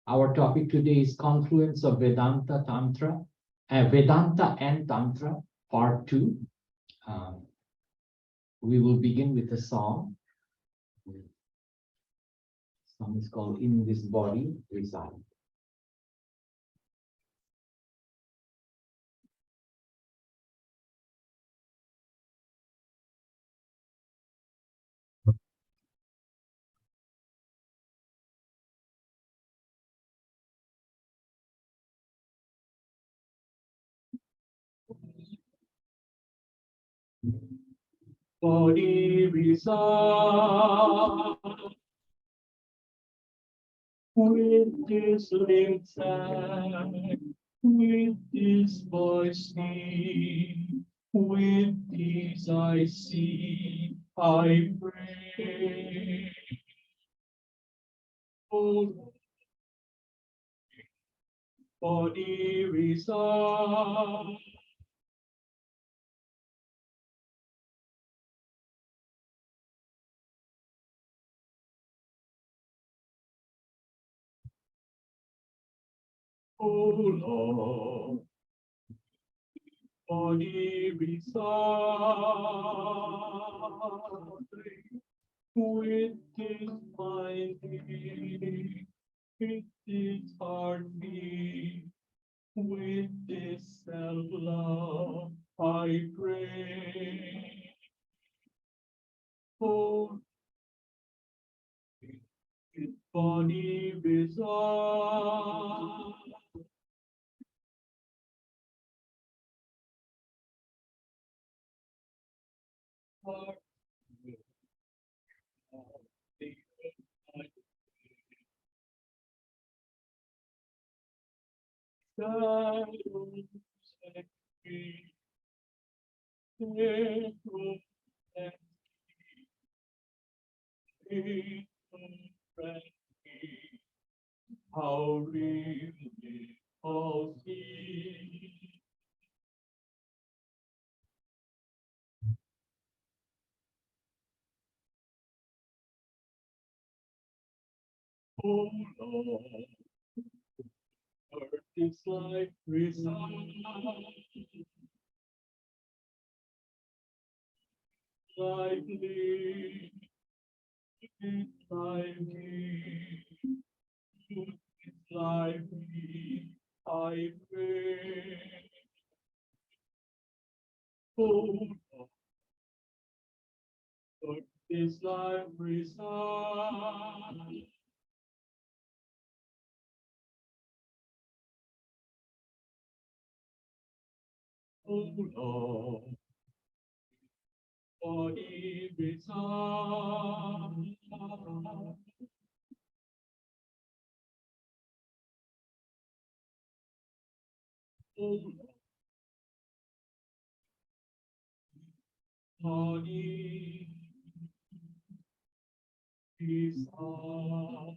Our topic today is Confluence of Vedanta Tantra, Vedanta and Tantra, Part 2. We will begin with a song. The song is called In This Body Reside. Body reside with this limbs and with this voice sing, with these I see, I pray. Oh, body reside. Oh Lord, body reside with this mind, with this heart beat, with this self-love, I pray. Oh, this body reside. How really all see. Oh Lord, earth is like reside, lively, it's lively, it's lively, I pray. Oh Lord, earth is like reside. Oh Lord, body reside. Oh Lord, body reside.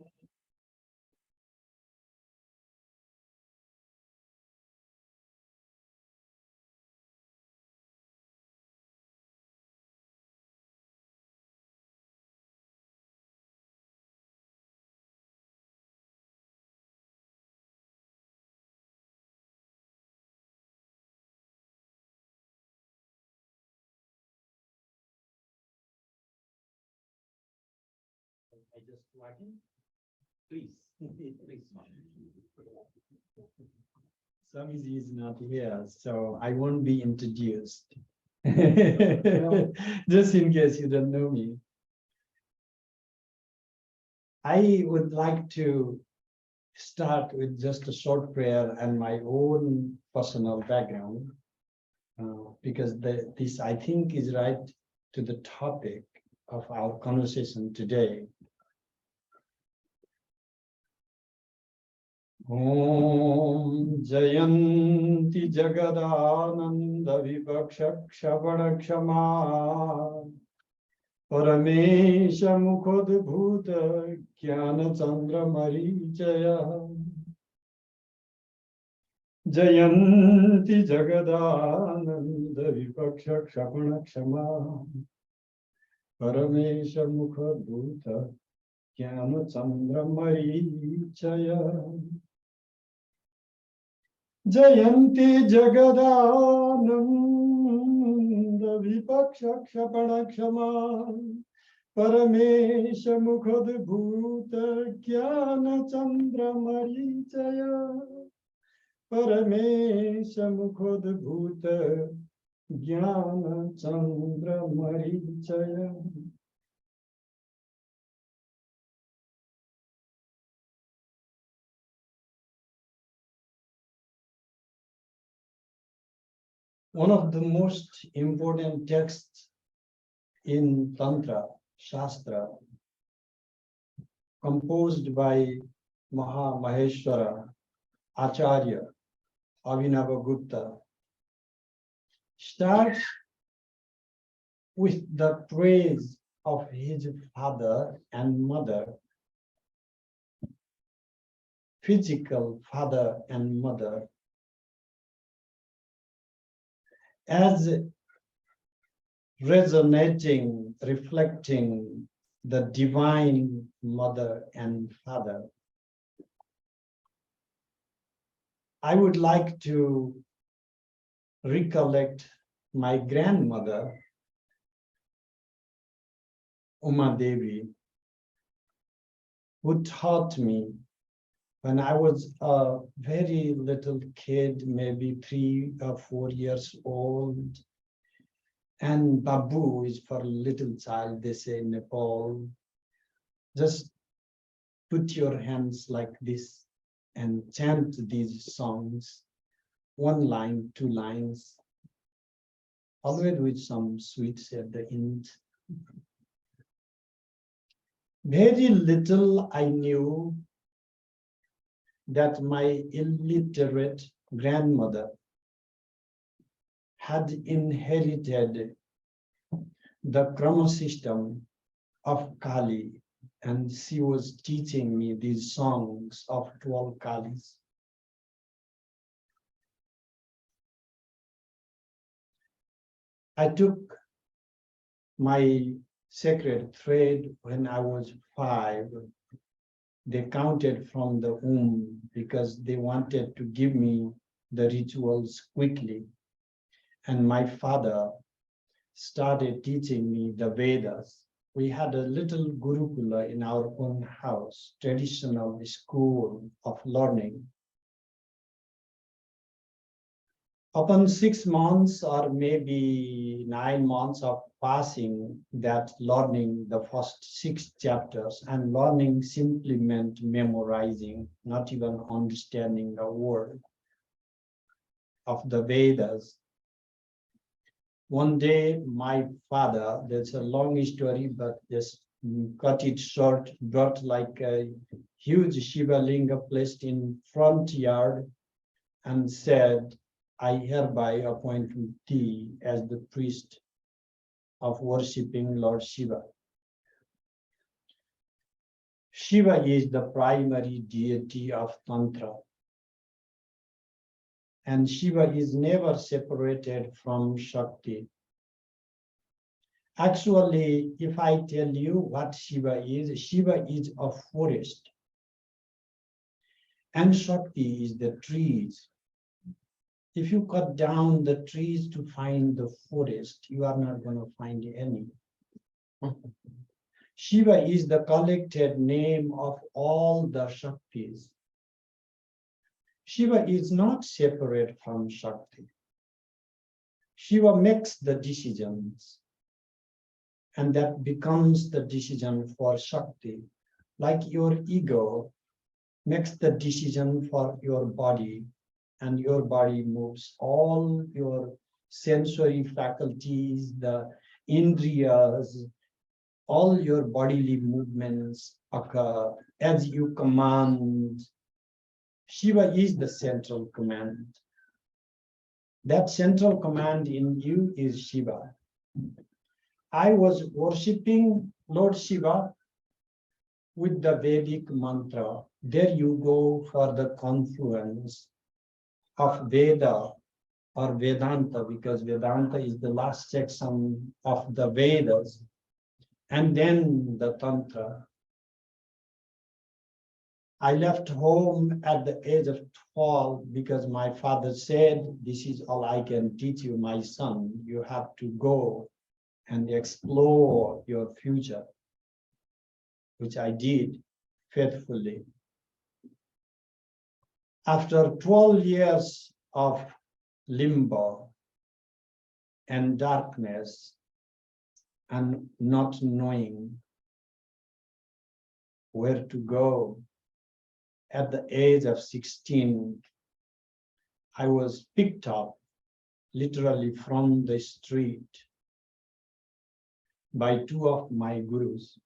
I just plug in. Please, please. Swamiji is not here, so I won't be introduced. Just in case you don't know me. I would like to start with just a short prayer and my own personal background, because this, I think, is right to the topic of our conversation today. Om Jayanti Jagadananda Vipakshakshapana Kshama Paramesha Mukhadbhuta Jnana Chandra Marichaya Jayanti Jagadananda Vipakshakshapana Kshama Paramesha Mukhadbhuta Jnana-chandra marichaya Jayanti Jagadananda Vipaksha-kshapana-kshama Paramesha Mukhadbhuta Jnana-chandra marichaya Paramesha Mukhadbhuta Jnana-chandra marichaya. One of the most important texts in Tantra, Shastra, composed by Maheshwara, Acharya, Abhinavagupta, starts with the praise of his father and mother, physical father and mother, as resonating, reflecting the divine mother and father. I would like to recollect my grandmother, Uma Devi, who taught me when I was a very little kid, maybe 3 or 4 years old. And Babu is for little child, they say in Nepal. Just put your hands like this and chant these songs, 1 line, 2 lines, always with some sweets at the end. Very little I knew that my illiterate grandmother had inherited the Krama system of Kali, and she was teaching me these songs of 12 Kalis. I took my sacred thread when I was 5. They counted from the womb because they wanted to give me the rituals quickly. And my father started teaching me the Vedas. We had a little Gurukula in our own house, traditional school of learning. Upon 6 months or maybe 9 months of passing that learning the first 6 chapters, and learning simply meant memorizing, not even understanding a word of the Vedas. One day, my father, there's a long story, but just cut it short, brought like a huge Shiva Linga placed in front yard and said, I hereby appoint thee as the priest of worshipping Lord Shiva. Shiva is the primary deity of Tantra. And Shiva is never separated from Shakti. Actually, if I tell you what Shiva is a forest. And Shakti is the trees. If you cut down the trees to find the forest, you are not going to find any. Shiva is the collected name of all the Shaktis. Shiva is not separate from Shakti. Shiva makes the decisions, and that becomes the decision for Shakti. Like your ego makes the decision for your body, and your body moves all your sensory faculties, the indriyas, all your bodily movements occur as you command. Shiva is the central command. That central command in you is Shiva. I was worshipping Lord Shiva with the Vedic mantra. There you go for the confluence of Veda or Vedanta, because Vedanta is the last section of the Vedas, and then the Tantra. I left home at the age of 12 because my father said, this is all I can teach you, my son. You have to go and explore your future, which I did faithfully. After 12 years of limbo and darkness and not knowing where to go, at the age of 16, I was picked up literally from the street by two of my gurus.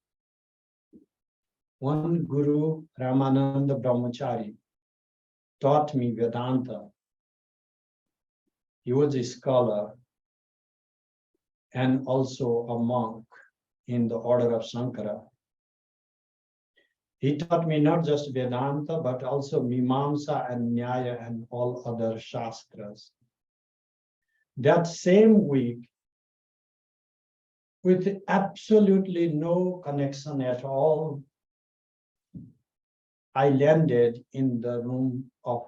One guru, Ramananda Brahmachari, taught me Vedanta. He was a scholar and also a monk in the order of Shankara. He taught me not just Vedanta, but also Mimamsa and Nyaya and all other Shastras. That same week, with absolutely no connection at all, I landed in the room of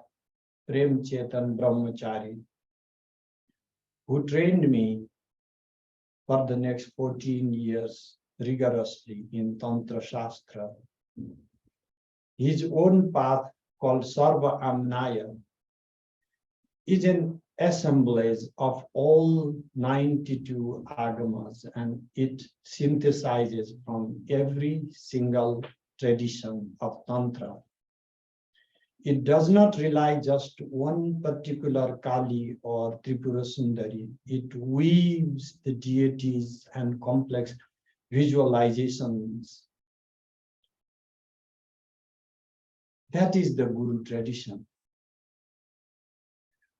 Prem Chetan Brahmachari, who trained me for the next 14 years rigorously in Tantra Shastra. His own path, called Sarva Amnaya, is an assemblage of all 92 agamas, and it synthesizes from every single tradition of Tantra. It does not rely just one particular Kali or Tripura Sundari. It weaves the deities and complex visualizations. That is the Guru tradition.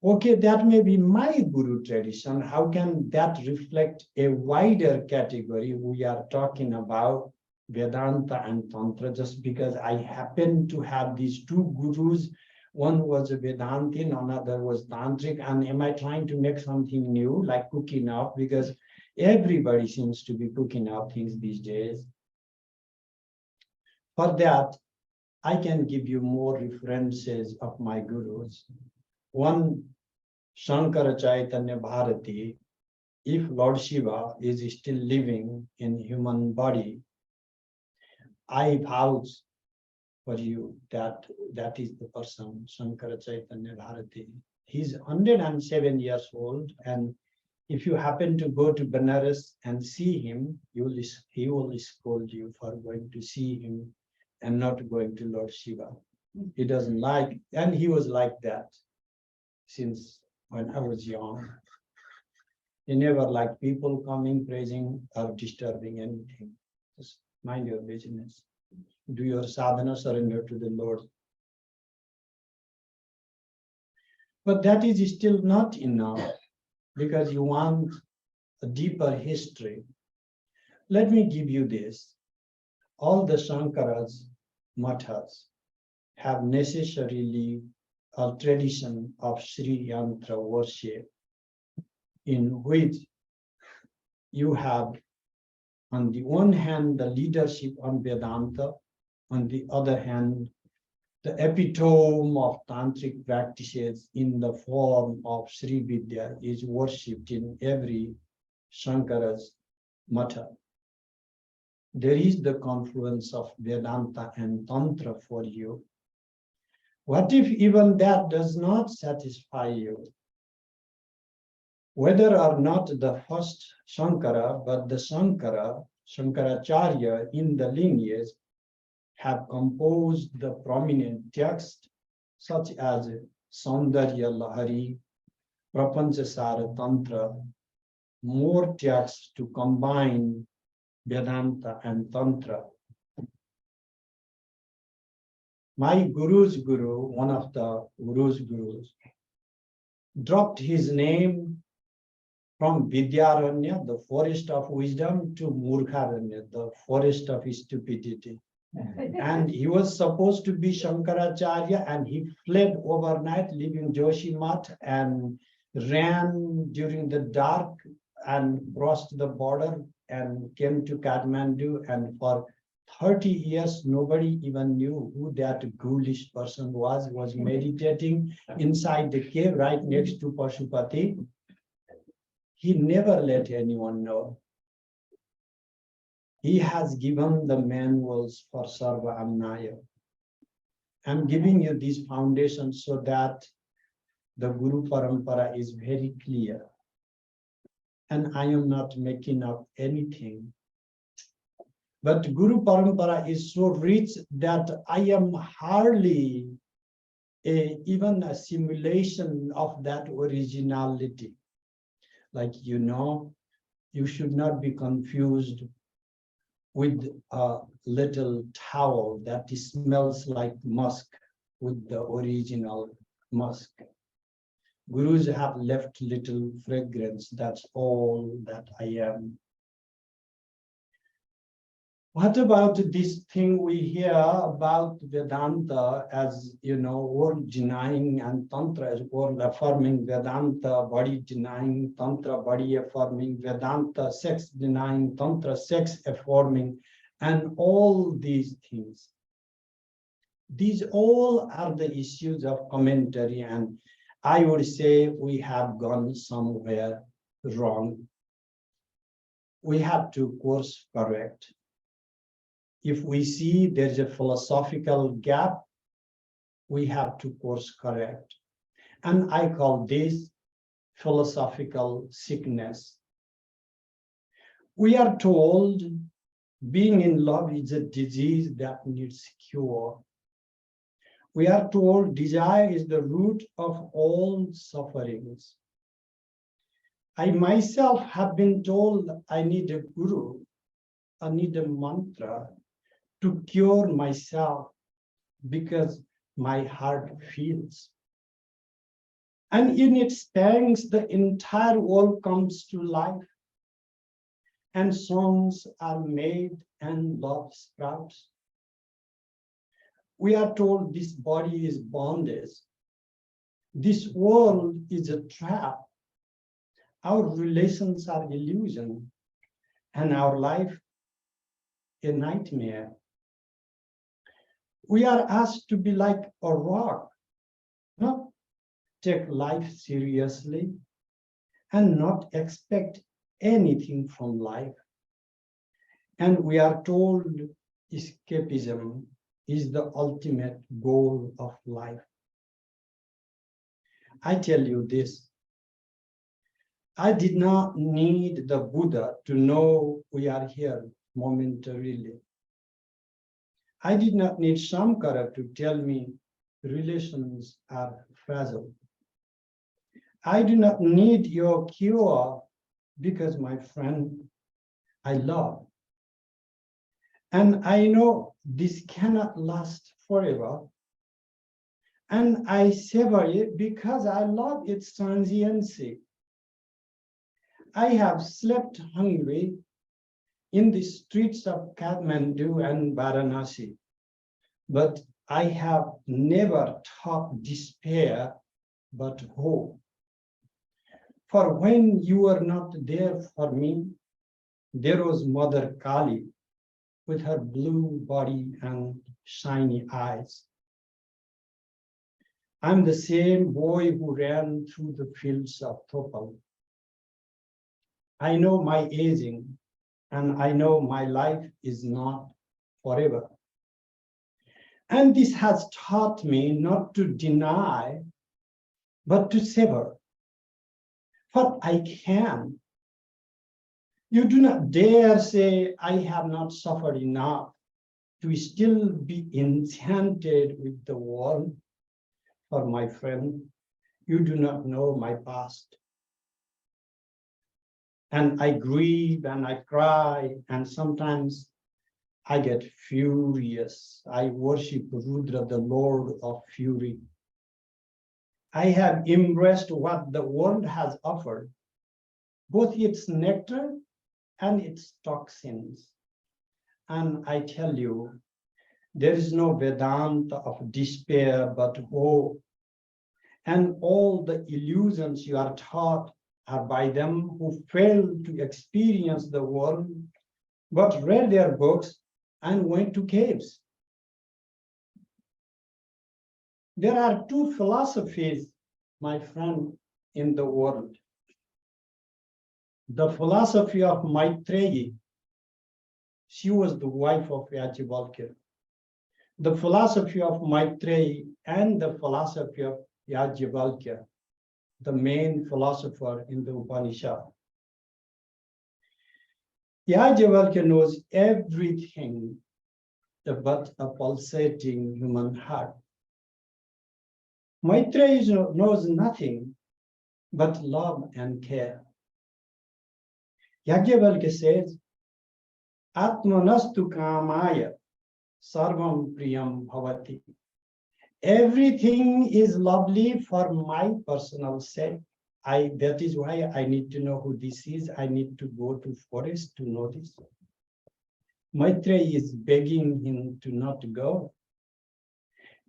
Okay, that may be my Guru tradition. How can that reflect a wider category? We are talking about Vedanta and Tantra just because I happen to have these two gurus. One was a Vedantin, another was Tantric. And am I trying to make something new, like cooking up? Because everybody seems to be cooking up things these days. For that, I can give you more references of my gurus. One, Shankara Chaitanya Bharati. If Lord Shiva is still living in human body, I vouch for you that that is the person, Shankara Chaitanya Bharati. He's 107 years old, and if you happen to go to Benares and see him, he will scold you for going to see him and not going to Lord Shiva. He doesn't like, and he was like that since when I was young. He never liked people coming, praising, or disturbing anything. Just mind your business. Do your sadhana, surrender to the Lord. But that is still not enough because you want a deeper history. Let me give you this. All the Shankaras, Mathas, have necessarily a tradition of Sri Yantra worship in which you have, on the one hand, the leadership on Vedanta, on the other hand, the epitome of tantric practices in the form of Sri Vidya is worshipped in every Shankara's Matha. There is the confluence of Vedanta and Tantra for you. What if even that does not satisfy you? Whether or not the first Shankara, but the Shankaracharya in the lineage have composed the prominent texts such as Saundarya Lahari, Prapanchasara Tantra, more texts to combine Vedanta and Tantra. My guru's guru, one of the guru's gurus, dropped his name from Vidyaranya, the forest of wisdom, to Murkharanya, the forest of stupidity. And he was supposed to be Shankaracharya, and he fled overnight, leaving Joshimath, and ran during the dark and crossed the border and came to Kathmandu, and for 30 years, nobody even knew who that ghoulish person was meditating inside the cave right next to Pashupati. He never let anyone know. He has given the manuals for Sarva Amnaya. I'm giving you these foundations so that the Guru Parampara is very clear. And I am not making up anything. But Guru Parampara is so rich that I am hardly even a simulation of that originality. Like, you should not be confused with a little towel that smells like musk with the original musk. Gurus have left little fragrance. That's all that I am. What about this thing we hear about Vedanta as, world denying and Tantra as world affirming, Vedanta body denying, Tantra body affirming, Vedanta sex denying, Tantra sex affirming, and all these things. These all are the issues of commentary, and I would say we have gone somewhere wrong. We have to course correct. If we see there's a philosophical gap, we have to course correct. And I call this philosophical sickness. We are told being in love is a disease that needs cure. We are told desire is the root of all sufferings. I myself have been told I need a guru, I need a mantra to cure myself because my heart feels. And in its pangs, the entire world comes to life, and songs are made and love sprouts. We are told this body is bondage. This world is a trap. Our relations are illusion, and our life a nightmare. We are asked to be like a rock, not take life seriously and not expect anything from life. And we are told escapism is the ultimate goal of life. I tell you this, I did not need the Buddha to know we are here momentarily. I did not need Shankara to tell me relations are fragile. I do not need your cure because, my friend, I love. And I know this cannot last forever. And I savor it because I love its transiency. I have slept hungry in the streets of Kathmandu and Varanasi, but I have never taught despair but hope. For when you were not there for me, there was Mother Kali with her blue body and shiny eyes. I'm the same boy who ran through the fields of Topal. I know my aging, and I know my life is not forever. And this has taught me not to deny, but to savor. For I can. You do not dare say, I have not suffered enough to still be enchanted with the world. For my friend, you do not know my past. And I grieve and I cry, and sometimes I get furious. I worship Rudra, the Lord of Fury. I have embraced what the world has offered, both its nectar and its toxins. And I tell you, there is no Vedanta of despair but hope. And all the illusions you are taught are by them who fail to experience the world, but read their books and went to caves. There are two philosophies, my friend, in the world. The philosophy of Maitreyi, she was the wife of Yajavalkya. The philosophy of Maitreyi and the philosophy of Yajavalkya, the main philosopher in the Upanishad. Yajavalkya knows everything but a pulsating human heart. Maitreyi knows nothing but love and care. Yajavalkya says, Atmanastu kamaya sarvam priyam bhavati. Everything is lovely for my personal sake. That is why I need to know who this is. I need to go to forest to know this. Maitreyi is begging him to not go.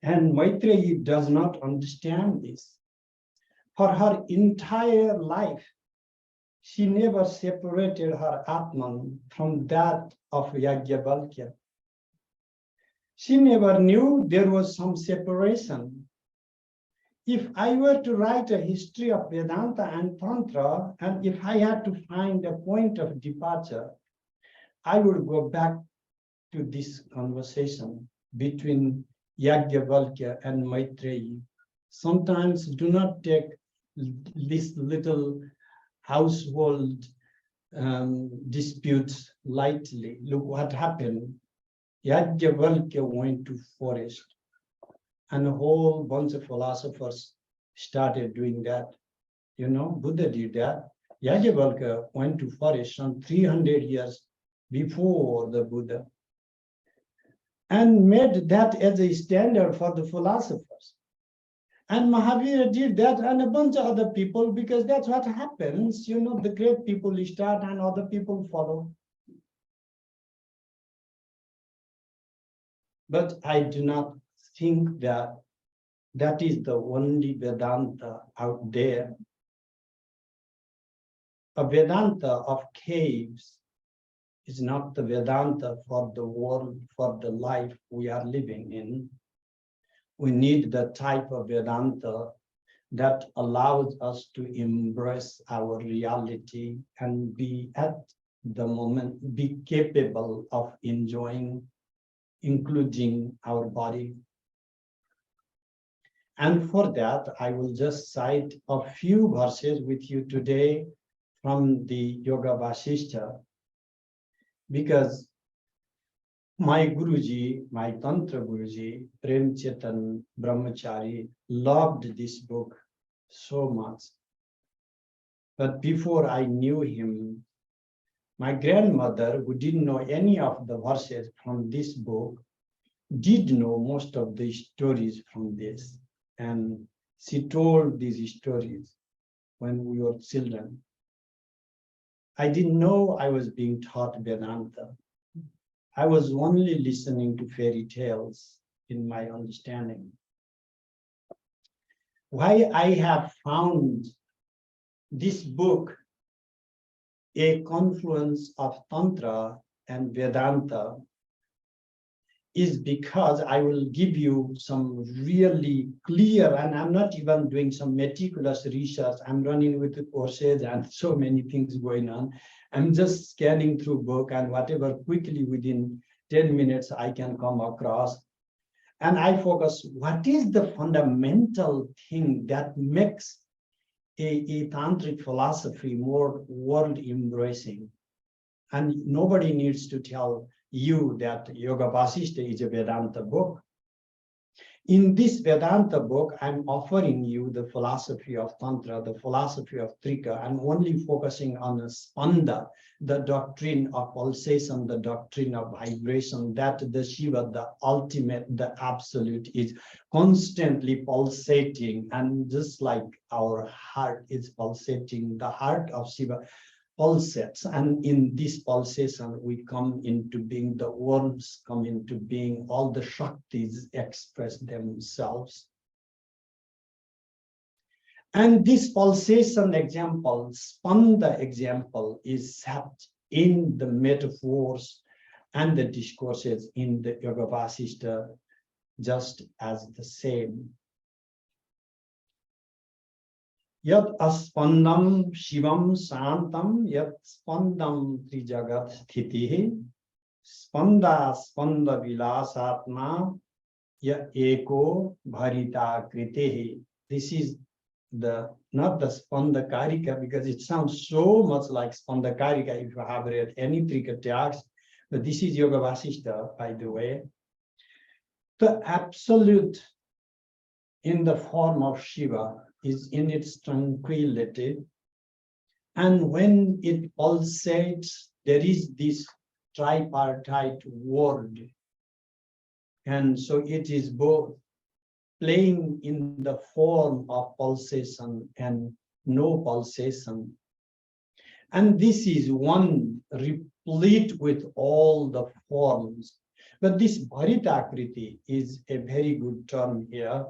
And Maitreyi does not understand this. For her entire life, she never separated her Atman from that of Yajavalkya. She never knew there was some separation. If I were to write a history of Vedanta and Tantra, and if I had to find a point of departure, I would go back to this conversation between Yajavalkya and Maitreyi. Sometimes do not take this little household disputes lightly. Look what happened. Yajavalkya went to forest, and a whole bunch of philosophers started doing that. You know, Buddha did that. Yajavalkya went to forest some 300 years before the Buddha and made that as a standard for the philosophers. And Mahavira did that, and a bunch of other people, because that's what happens. You know, the great people start and other people follow. But I do not think that that is the only Vedanta out there. A Vedanta of caves is not the Vedanta for the world, for the life we are living in. We need the type of Vedanta that allows us to embrace our reality and be at the moment, be capable of enjoying, including our body. And for that, I will just cite a few verses with you today from the Yoga Vasishtha, because my Guruji, my Tantra Guruji, Prem Chetan Brahmachari, loved this book so much. But before I knew him, my grandmother, who didn't know any of the verses from this book, did know most of the stories from this. And she told these stories when we were children. I didn't know I was being taught Vedanta. I was only listening to fairy tales in my understanding. Why I have found this book a confluence of Tantra and Vedanta is because I will give you some really clear, and I'm not even doing some meticulous research. I'm running with the courses and so many things going on. I'm just scanning through book and whatever quickly within 10 minutes I can come across. And I focus, what is the fundamental thing that makes a tantric philosophy more world embracing? And nobody needs to tell you that Yoga Vasishtha is a Vedanta book. In this Vedanta book, I'm offering you the philosophy of Tantra, the philosophy of Trika. I'm only focusing on the Spanda, the doctrine of pulsation, the doctrine of vibration, that the Shiva, the ultimate, the absolute, is constantly pulsating. And just like our heart is pulsating, the heart of Shiva pulsates, and in this pulsation we come into being, the worlds come into being, all the Shaktis express themselves. And this pulsation example, Spanda example, is set in the metaphors and the discourses in the Yoga Vasishtha just as the same. Yat aspandam shivam santam yat spandam trijagat sthitihi spanda spanda vilasatma ya eko bharita kritehi. This is not the spanda karika, because it sounds so much like spanda karika if you have read any Trikatyakas, but this is Yoga Vasishtha, by the way. The absolute in the form of Shiva is in its tranquility, and when it pulsates, there is this tripartite world, and so it is both playing in the form of pulsation and no pulsation. And this is one replete with all the forms. But this Bharitakriti is a very good term here,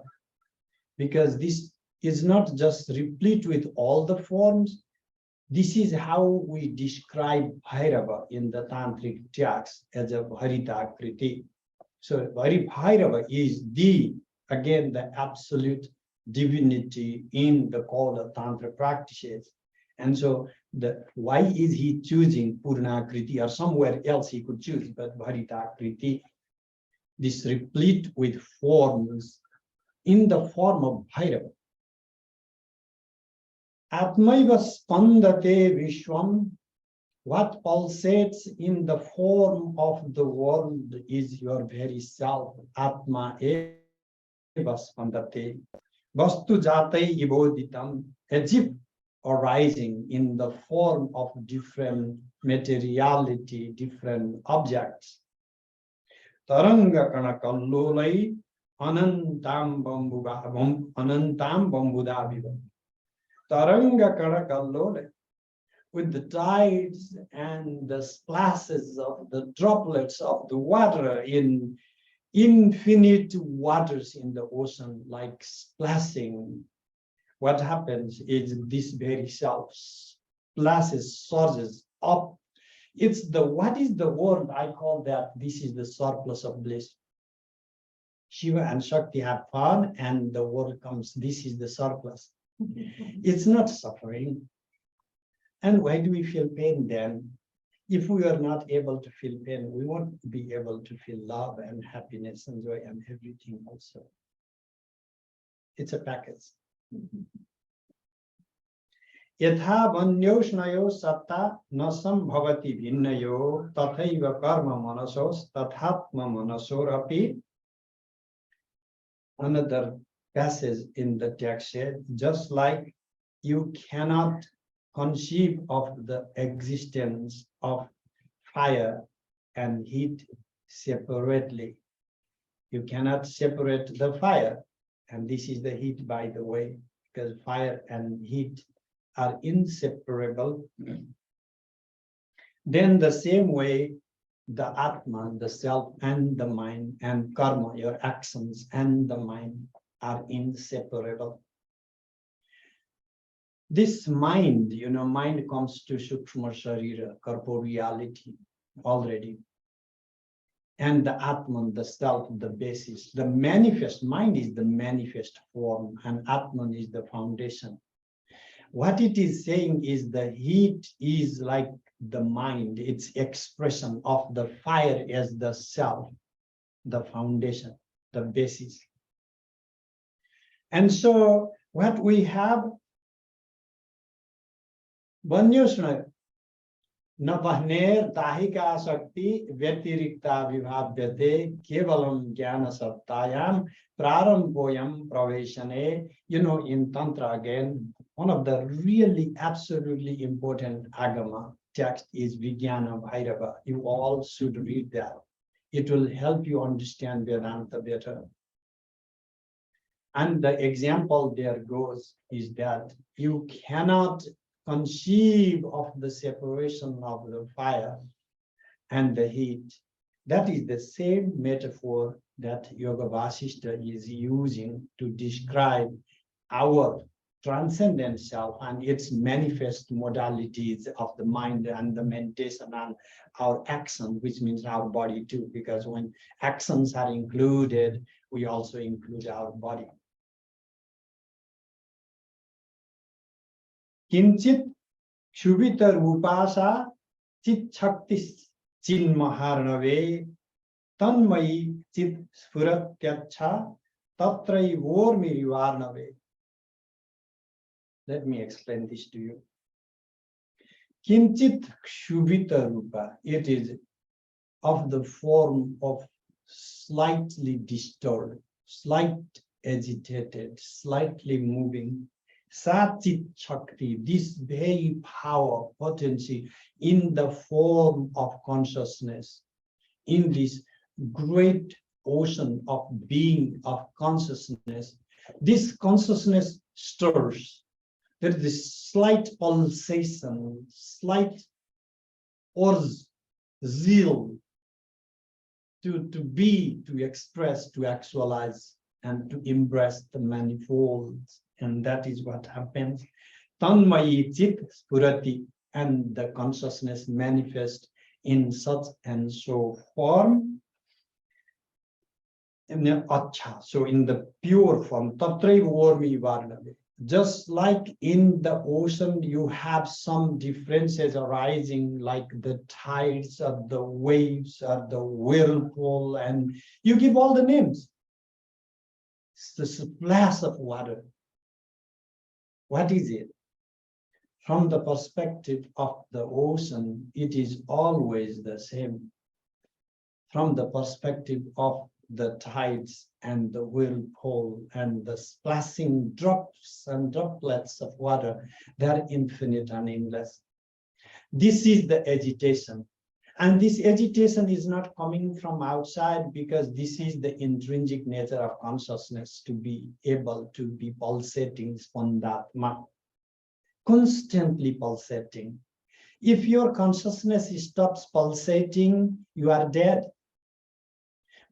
because this is not just replete with all the forms. This is how we describe Bhairava in the Tantric texts as a Bharitakriti. So Bhairava is again, the absolute divinity in the call of Tantra practices. And so why is he choosing Purnakriti, or somewhere else he could choose, but Bharitakriti, this replete with forms in the form of Bhairava. Atmaiva spandate vishwam, what pulsates in the form of the world is your very self. Atma eva spandate, vastu jatai iboditam, as if arising in the form of different materiality, different objects. Taranga kanakallolai anantam bambudavivam. Taranga kanakallolai, with the tides and the splashes of the droplets of the water in infinite waters in the ocean, like splashing. What happens is this very self splashes, surges up. It's what is the word I call that? This is the surplus of bliss. Shiva and Shakti have fun, and the word comes, this is the surplus. It's not suffering. And why do we feel pain then? If we are not able to feel pain, we won't be able to feel love and happiness and joy and everything also. It's a package. Yatha vanyoshnayo satta nasam bhavati bhinnayo tathaiva karma manasos tathatma manasorapi. Another passage in the text said, just like you cannot conceive of the existence of fire and heat separately. You cannot separate the fire, and this is the heat, by the way, because fire and heat are inseparable. Then the same way, the Atma, the self, and the mind, and karma, your actions, and the mind are inseparable. This mind, mind comes to Sukshma Sharira, corporeality already. And the Atman, the self, the basis, the manifest, mind is the manifest form, and Atman is the foundation. What it is saying is the heat is like the mind, its expression of the fire as the self, the foundation, the basis. And so what we have, Vanyusna, Napahner Tahika Shakti Vetirikta Vibhavyate Kevalam Jnana Sattayam Praramboyam Praveshane. In Tantra again, one of the really absolutely important Agama text is Vijnana Bhairava. You all should read that. It will help you understand Vedanta better. And the example there goes is that you cannot conceive of the separation of the fire and the heat. That is the same metaphor that Yoga Vasishtha is using to describe our transcendent self and its manifest modalities of the mind and the meditation and our action, which means our body too, because when actions are included, we also include our body. Kinchit Shubhita Rupasa Chit Shakti Chinmaharnave Tanmai Chit Spuratyacha Tatrai Vormi Varnave. Let me explain this to you. Kinchit Shubhita Rupa, it is of the form of slightly disturbed, slight agitated, slightly moving. Sachit Shakti, this very power, potency in the form of consciousness, in this great ocean of being, of consciousness, this consciousness stirs. There is this slight pulsation, slight urge, zeal to be, to express, to actualize, and to embrace the manifolds. And that is what happens. Tanmayi chit spurati, and the consciousness manifests in such and so form. In the acha, so in the pure form, tatraiva vormi varnave. Just like in the ocean, you have some differences arising, like the tides or the waves or the whirlpool, and you give all the names. It's the splash of water. What is it? From the perspective of the ocean, it is always the same. From the perspective of the tides and the whirlpool and the splashing drops and droplets of water, they are infinite and endless. This is the agitation. And this agitation is not coming from outside, because this is the intrinsic nature of consciousness, to be able to be pulsating spondatma, constantly pulsating. If your consciousness stops pulsating, you are dead.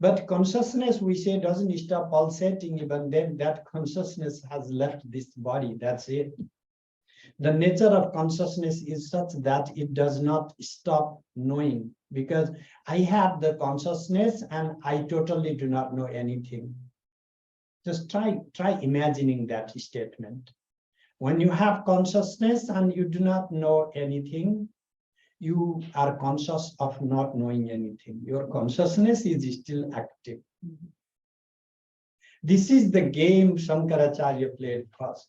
But consciousness, we say, doesn't stop pulsating, even then that consciousness has left this body, that's it. The nature of consciousness is such that it does not stop knowing, because I have the consciousness and I totally do not know anything. Just try imagining that statement. When you have consciousness and you do not know anything, you are conscious of not knowing anything. Your consciousness is still active. This is the game Shankaracharya played first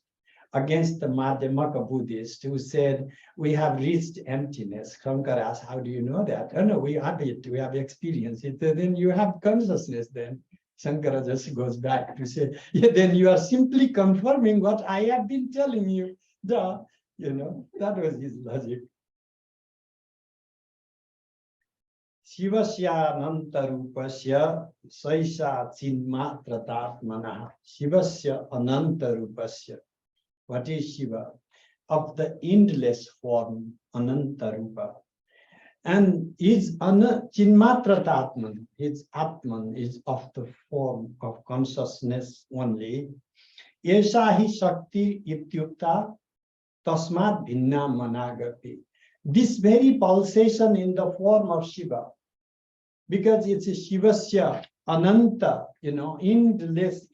against the Madhyamaka Buddhists, who said, we have reached emptiness. Shankara asked, how do you know that? Oh no, we have it, we have experienced it. Then you have consciousness then. Shankara just goes back to say, yeah, then you are simply confirming what I have been telling you. Duh. You know, that was his logic. Shivasya anantarupasya saisa chinmatratatmana. Shivasya anantarupasya. What is Shiva? Of the endless form, anantarupa. And his chinmatratatman, his atman is of the form of consciousness only. Yesha hi shakti ityukta tasmat bhinna managapi. This very pulsation in the form of Shiva, because it's a Shivasya, Ananta, you know, endless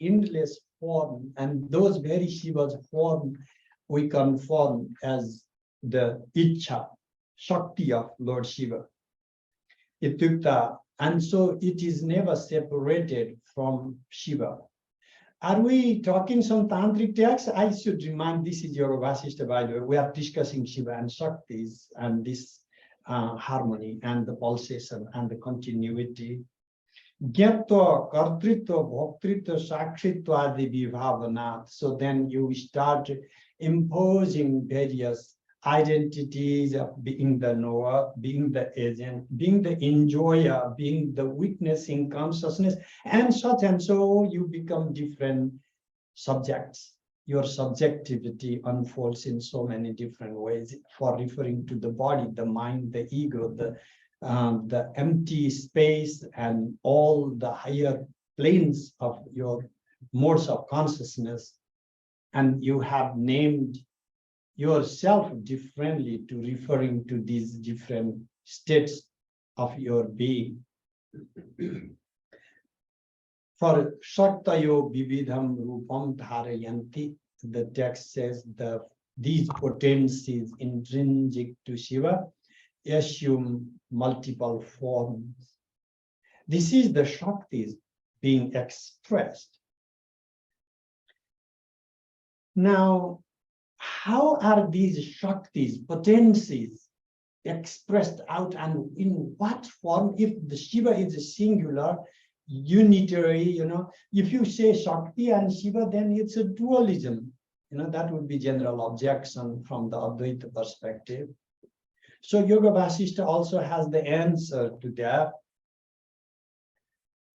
form, and those very Shiva's form we confirm as the Icha, Shakti of Lord Shiva. Itukta, and so it is never separated from Shiva. Are we talking some tantric texts? I should remind, this is your Vasishtha, by the way. We are discussing Shiva and Shaktis and this harmony and the pulsation and the continuity. Gyatva, kartritva, bhoktritva, sakshitva, adi vibhavana. So then you start imposing various identities of being the knower, being the agent, being the enjoyer, being the witnessing consciousness, and such, and so you become different subjects. Your subjectivity unfolds in so many different ways, for referring to the body, the mind, the ego, the empty space, and all the higher planes of your modes of consciousness. and you have named yourself differently to referring to these different states of your being. For Shaktayo Vividham Rupam Dharayanti, the text says these potencies intrinsic to Shiva assume multiple forms. This is the Shaktis being expressed. Now, how are these Shaktis, potencies, expressed out, and in what form? If the Shiva is a singular, unitary, if you say Shakti and Shiva, then it's a dualism. That would be general objection from the Advaita perspective. So Yoga Vasishtha also has the answer to that.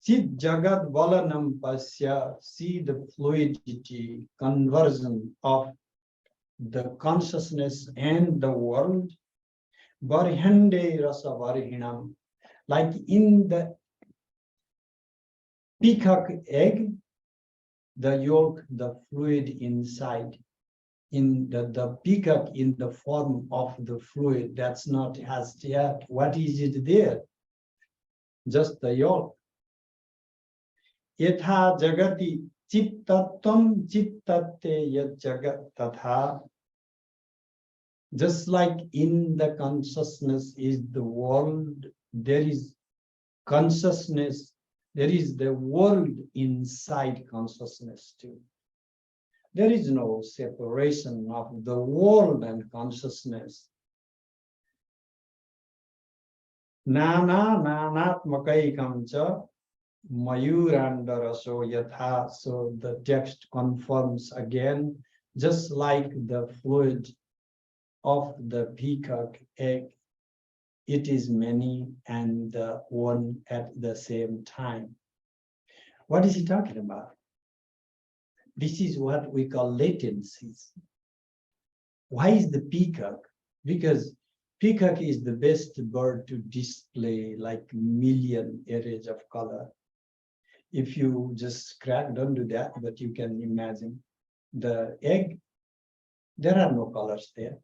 Chit Jagat Valanam Pasya, see the fluidity, conversion of the consciousness and the world. Varhande Rasa Varhinam, like in the peacock egg, the yolk, the fluid inside, in the peacock in the form of the fluid, that's not has yet. What is it there? Just the yolk. Yatha jagati chittatam chittate yat jagat tatha. Just like in the consciousness is the world, there is consciousness, there is the world inside consciousness too. There is no separation of the world and consciousness. Nana nanatmakaikam cha mayurandaraso yatha. So the text confirms again, just like the fluid of the peacock egg, it is many and one at the same time. What is he talking about? This is what we call latencies. Why is the peacock? Because peacock is the best bird to display like million areas of color. If you just crack, don't do that, but you can imagine the egg, there are no colors there.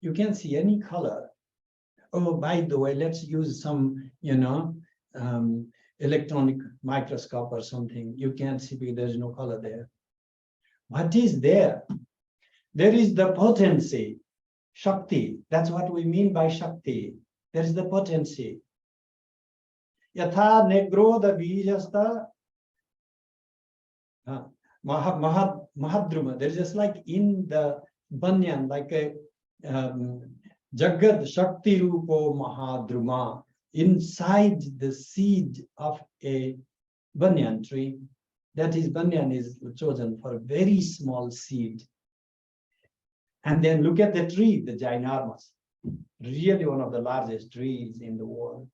You can't see any color. Oh, by the way, let's use some, electronic microscope or something. You can't see because there's no color there. What is there? There is the potency, Shakti. That's what we mean by Shakti. There is the potency. Yatha negro the bijasta mahadruma. There's just like in the banyan, like a Jagad Shakti Rupo Mahadruma, inside the seed of a banyan tree. That is, banyan is chosen for a very small seed. And then look at the tree, the ginormous, really one of the largest trees in the world.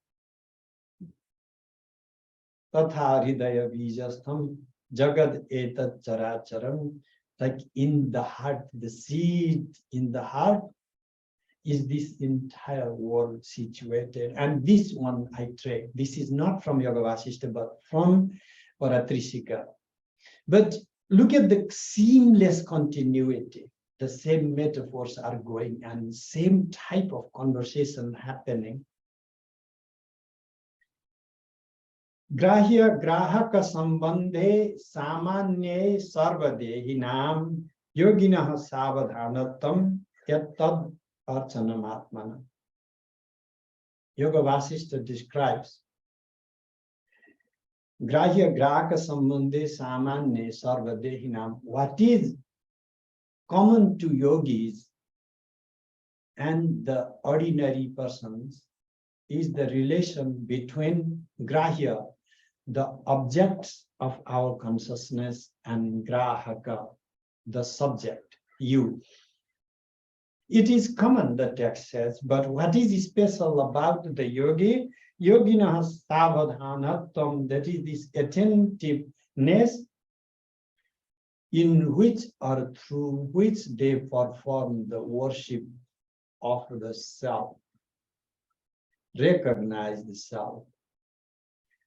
Tatha Hridaya Bijastham Jagad Etat Characharam, like in the heart, the seed in the heart is this entire world situated. And this one I take. This is not from Yoga Vasishtha, but from Paratrishika. But look at the seamless continuity. The same metaphors are going and same type of conversation happening. Grahya grahaka sambandhe samanye sarvadehinam yoginah savadhanatam yattad archanam atmana. Yoga Vasishtha describes Grahya grahaka sambandhe samanye sarvadehinam. What is common to yogis and the ordinary persons is the relation between grahya, the objects of our consciousness, and grahaka, the subject, you. It is common, the text says, but what is special about the yogi? Yoginah savadhanatam, that is this attentiveness in which or through which they perform the worship of the self, recognize the self.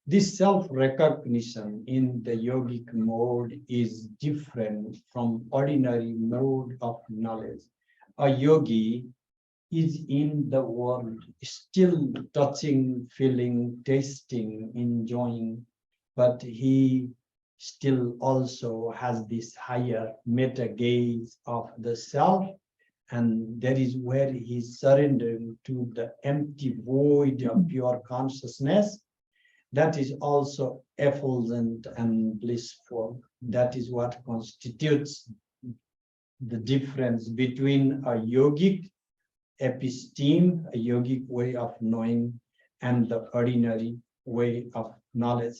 This self-recognition in the yogic mode is different from ordinary mode of knowledge. A yogi is in the world, still touching, feeling, tasting, enjoying, but he still also has this higher meta gaze of the self, and that is where he's surrendering to the empty void of pure consciousness. That is also effulgent and blissful. That is what constitutes the difference between a yogic episteme, a yogic way of knowing, and the ordinary way of knowledge.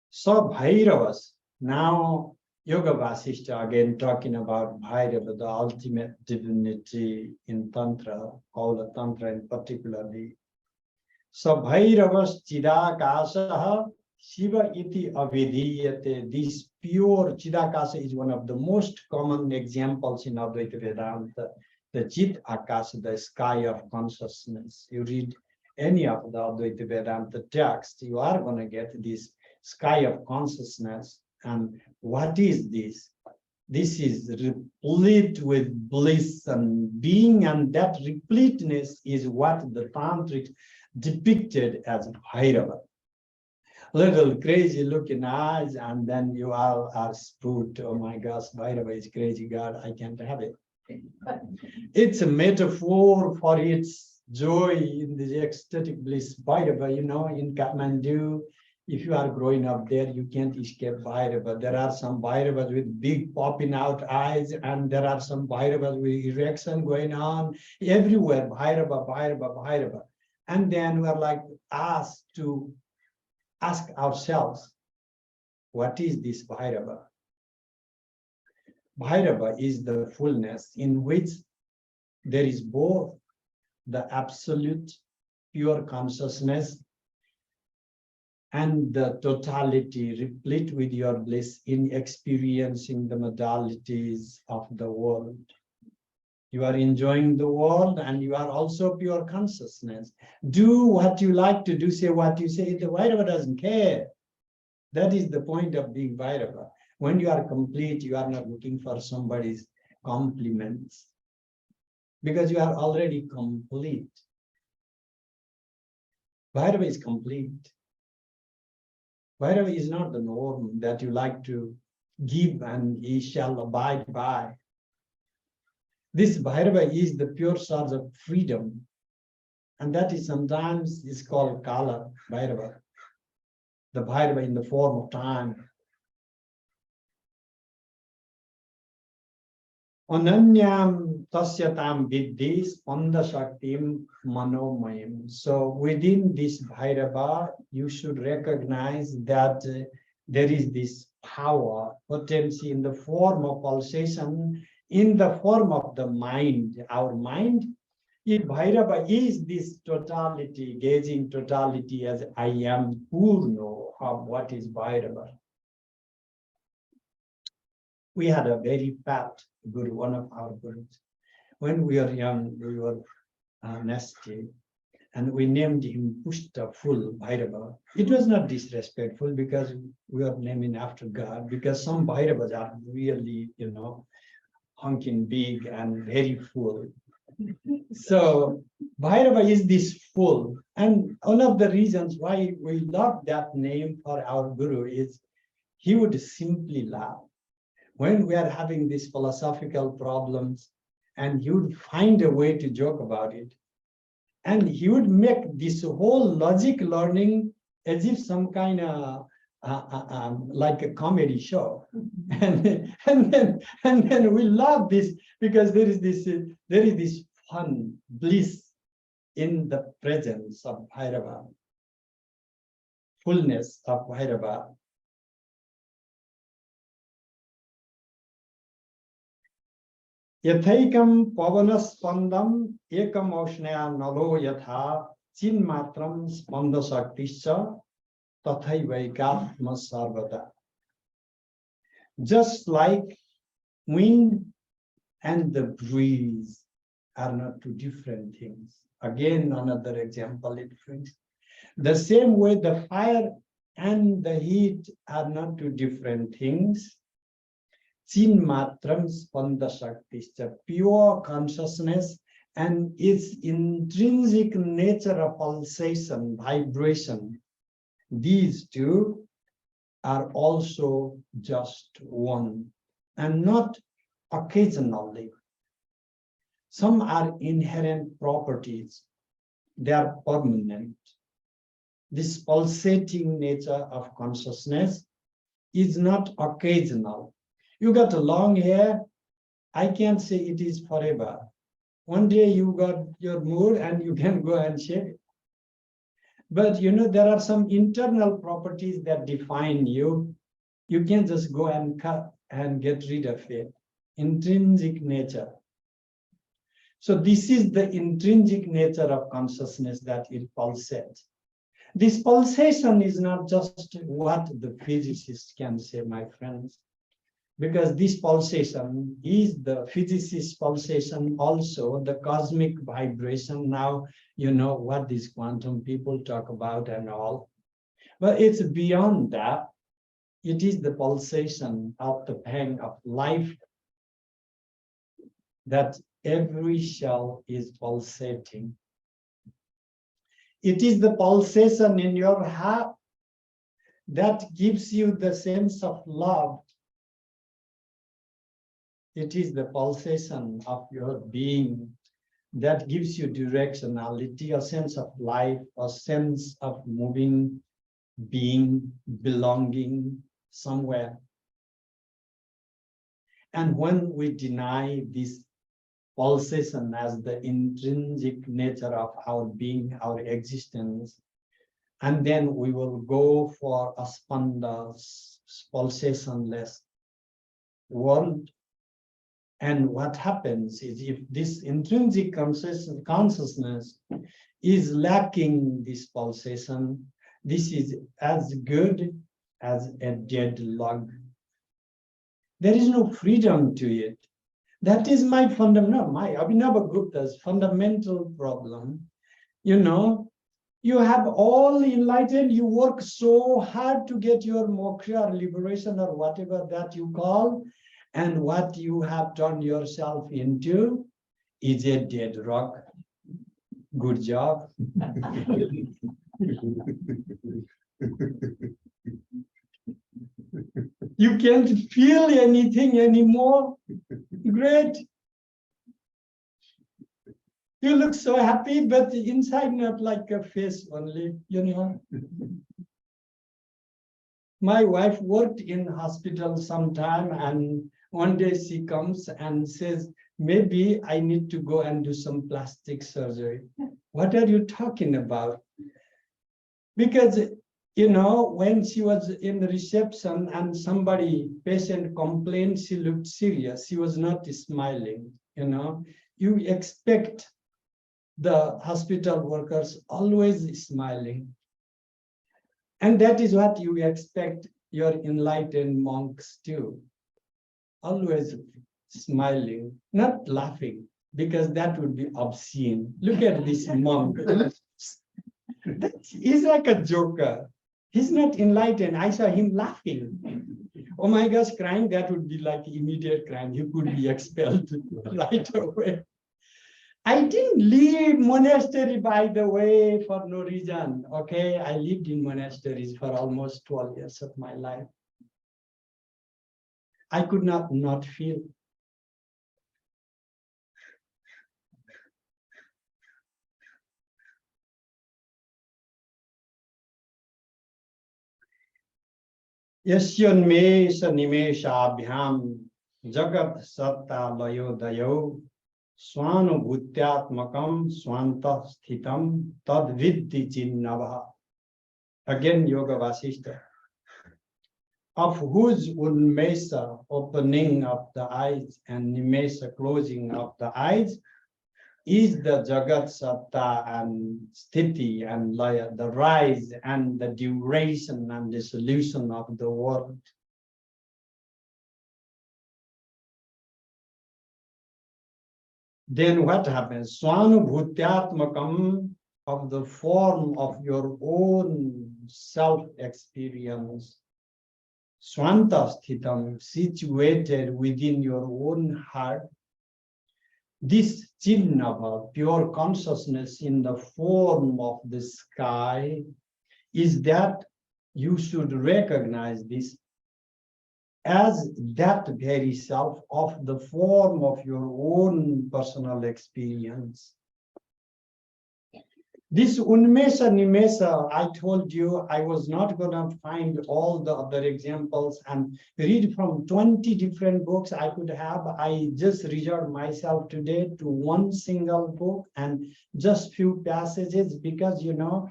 So Bhairavas, now Yoga Vasishtha again talking about Bhairava, the ultimate divinity in Tantra, all the Tantra in particularly. So Bhairavas Chidakasaha Shiva iti avidiyate. This pure Chidakasa is one of the most common examples in Advaita Vedanta. The Chit Akasa, the sky of consciousness. You read any of the Advaita Vedanta text, you are going to get this sky of consciousness. And what is this? This is replete with bliss and being, and that repleteness is what the Tantrics depicted as Bhairava. Little crazy looking eyes, and then you all are spooked. Oh my gosh, Bhairava is crazy God, I can't have it. It's a metaphor for its joy in the ecstatic bliss. Bhairava, you know, in Kathmandu, if you are growing up there, you can't escape Bhairava. There are some Bhairavas with big popping out eyes, and there are some Bhairavas with erection going on everywhere. Bhairava, Bhairava, Bhairava. And then we are like asked to ask ourselves, what is this Bhairava? Bhairava is the fullness in which there is both the absolute pure consciousness and the totality replete with your bliss in experiencing the modalities of the world. You are enjoying the world, and you are also pure consciousness. Do what you like to do, say what you say. The Bhairava doesn't care. That is the point of being Bhairava. When you are complete, you are not looking for somebody's compliments, because you are already complete. Bhairava is complete. Bhairava is not the norm that you like to give and he shall abide by. This Bhairava is the pure source of freedom, and that is sometimes is called Kala Bhairava, the Bhairava in the form of time. Ananyam tasyatam viddhi spanda shaktim manomayam. So within this Bhairava, you should recognize that there is this power, potency in the form of pulsation, in the form of the mind, our mind. If Bhairava is this totality, gazing totality as I am Purno of what is Bhairava. We had a very fat guru, one of our gurus. When we were young, we were nasty, and we named him Pushta Full Bhairava. It was not disrespectful because we are naming after God, because some Bhairavas are really, you know, honking big and very full. So Bhairava is this full. And one of the reasons why we love that name for our guru is he would simply laugh. When we are having these philosophical problems, and he would find a way to joke about it. And he would make this whole logic learning as if some kind of like a comedy show. And then we love this because there is this fun, bliss in the presence of Bhairava, fullness of Bhairava. Yathekam pavanaspandam ekam oshnaya nalo yatha chinmatram spanda shaktischa tathaivaikatma sarvata. Just like wind and the breeze are not two different things. Again, another example it brings. The same way the fire and the heat are not two different things. Chin matram spanda shakti, pure consciousness and its intrinsic nature of pulsation, vibration. These two are also just one and not occasionally. Some are inherent properties, they are permanent. This pulsating nature of consciousness is not occasional. You got a long hair, I can't say it is forever. One day you got your mood and you can go and shave it. But there are some internal properties that define you. You can't just go and cut and get rid of it. Intrinsic nature. So this is the intrinsic nature of consciousness, that it pulsates. This pulsation is not just what the physicists can say, my friends, because this pulsation is the physicist pulsation, also the cosmic vibration. Now you know what these quantum people talk about and all, but it's beyond that. It is the pulsation of the pang of life, that every cell is pulsating. It is the pulsation in your heart that gives you the sense of love. It is the pulsation of your being that gives you directionality, a sense of life, a sense of moving, being, belonging somewhere. And when we deny this pulsation as the intrinsic nature of our being, our existence, and then we will go for a spanda, pulsationless world. And what happens is, if this intrinsic consciousness is lacking this pulsation, this is as good as a dead log. There is no freedom to it. That is my fundamental, my Abhinava Gupta's fundamental problem. You have all enlightened, you work so hard to get your moksha or liberation or whatever that you call, and what you have turned yourself into is a dead rock. Good job. You can't feel anything anymore. Great. You look so happy, but inside not like a face only, My wife worked in hospital sometime, and one day she comes and says, maybe I need to go and do some plastic surgery. What are you talking about? Because when she was in the reception and patient complained, she looked serious. She was not smiling, You expect the hospital workers always smiling. And that is what you expect your enlightened monks too. Always smiling, not laughing, because that would be obscene. Look at this monk. He's like a joker. He's not enlightened. I saw him laughing. Oh my gosh, crying, that would be like immediate crime. He could be expelled right away. I didn't leave monastery, by the way, for no reason. Okay, I lived in monasteries for almost 12 years of my life. I could not feel. Yasyonmesha nimeshabhyam jagat satta layo dayo swanubhutyatmakam swanta sthitam tad vidhi chinnava. Again, Yoga Vasishtha. Of whose unmesa, opening of the eyes, and nimesa, closing of the eyes, is the Jagat Satta and Sthiti and Laya, the rise and the duration and dissolution of the world. then what happens? Swanubhutyatmakam, of the form of your own self-experience. Swanta-sthitam, situated within your own heart. This Chinnava, pure consciousness in the form of the sky, is that you should recognize this as that very self of the form of your own personal experience. This Unmesha Nimesha, I told you I was not going to find all the other examples and read from 20 different books I could have. I just reserved myself today to one single book and just few passages because, you know,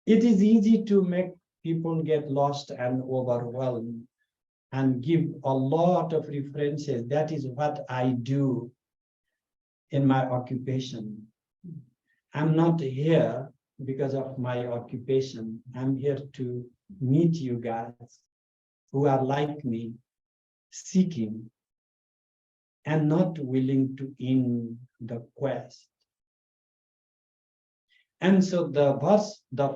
it is easy to make people get lost and overwhelmed and give a lot of references. That is what I do in my occupation. I'm not here because of my occupation. I'm here to meet you guys who are like me, seeking and not willing to end the quest. And so the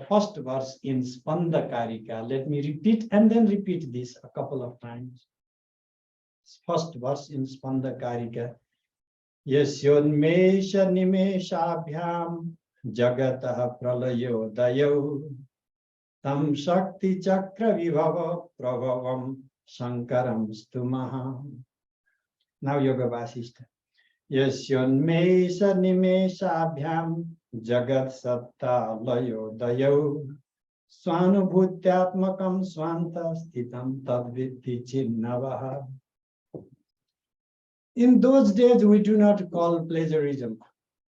first verse in Spandakarika, let me repeat and then repeat this a couple of times. First verse in Spandakarika. Yasyonmesha nimeshabhyam jagatah pralayo dayo tam shakti chakra vibhava prabhavam sankaram stumaha. Now Yoga Vasishtha. Yasyonmesha nimeshabhyam jagat satta layo dayo swanubhutyatmakam swanta sthitam tadvitti chinnavaha. In those days, we do not call plagiarism.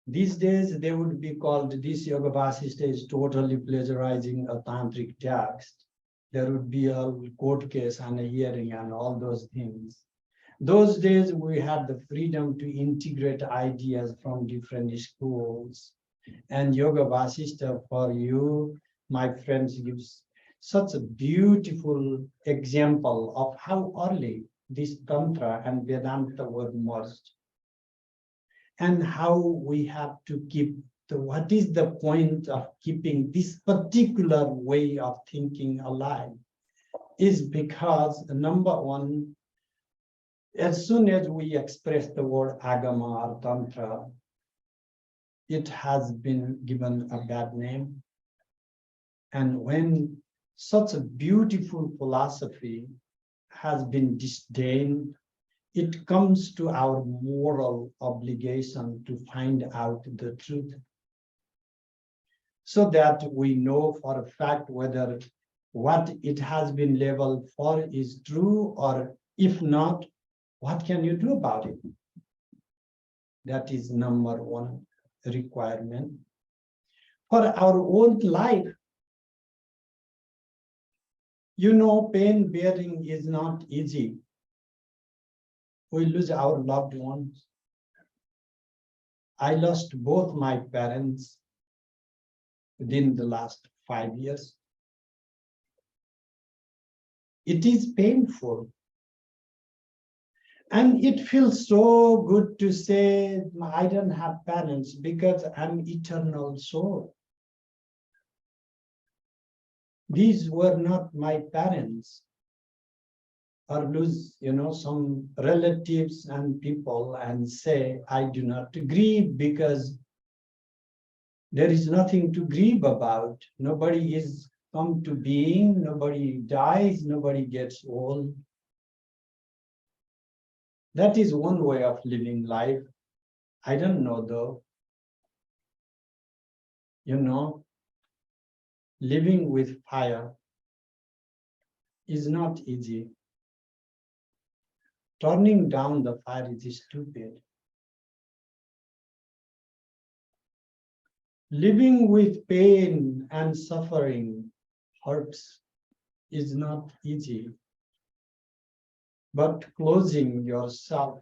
These days, they would be called, this Yoga Vasishtha is totally plagiarizing a tantric text. There would be a court case and a hearing and all those things. Those days, we had the freedom to integrate ideas from different schools. And Yoga Vasishtha, for you, my friends, gives such a beautiful example of how early this Tantra and Vedanta were merged. And how we have to keep, what is the point of keeping this particular way of thinking alive? Is because, number one, as soon as we express the word Agama or Tantra, it has been given a bad name. And when such a beautiful philosophy has been disdained, it comes to our moral obligation to find out the truth, so that we know for a fact whether what it has been labeled for is true, or if not, what can you do about it? That is number one requirement. For our own life, you know, pain bearing is not easy. We lose our loved ones. I lost both my parents within the last 5 years. It is painful. And it feels so good to say, I don't have parents because I'm eternal soul. These were not my parents. Or lose, you know, some relatives and people and say, I do not grieve because there is nothing to grieve about. Nobody is come to being, nobody dies, nobody gets old. That is one way of living life. I don't know though. You know, living with fire is not easy. Turning down the fire is stupid. Living with pain and suffering hurts is not easy. But closing yourself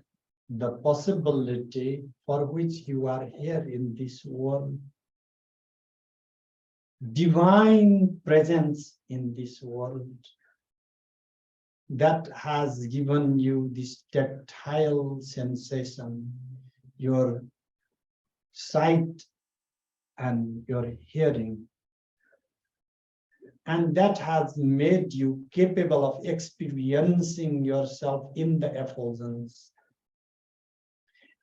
the possibility for which you are here in this world, divine presence in this world, that has given you this tactile sensation, your sight and your hearing. And that has made you capable of experiencing yourself in the effulgence,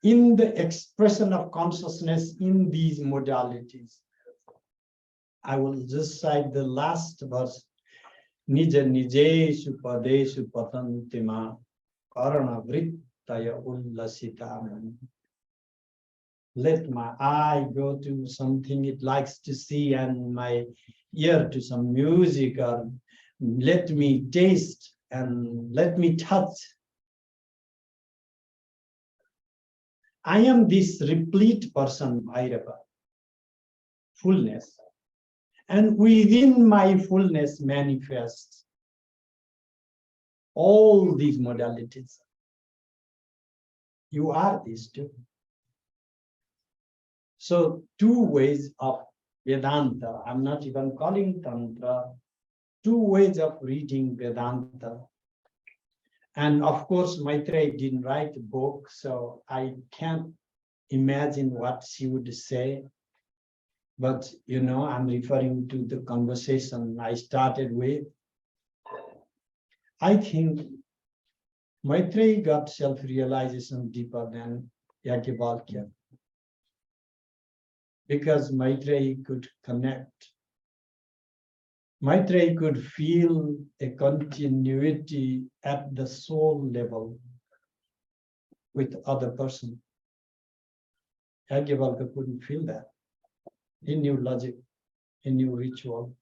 in the expression of consciousness in these modalities. I will just cite the last verse. Nija nijeshu padeshu patantima karana vrittaya ullasita. Let my eye go to something it likes to see and my ear to some music, or let me taste and let me touch. I am this replete person, Bhairava, fullness. And within my fullness manifests all these modalities. You are these two. So 2 ways of Vedanta. I'm not even calling Tantra. 2 ways of reading Vedanta. And of course, Maitreyi didn't write a book, so I can't imagine what she would say. But, you know, I'm referring to the conversation I started with. I think Maitreyi got self-realization deeper than Yajnavalkya, because Maitreyi could connect. Maitreyi could feel a continuity at the soul level with other person. Yajnavalkya couldn't feel that. He knew logic, he knew ritual,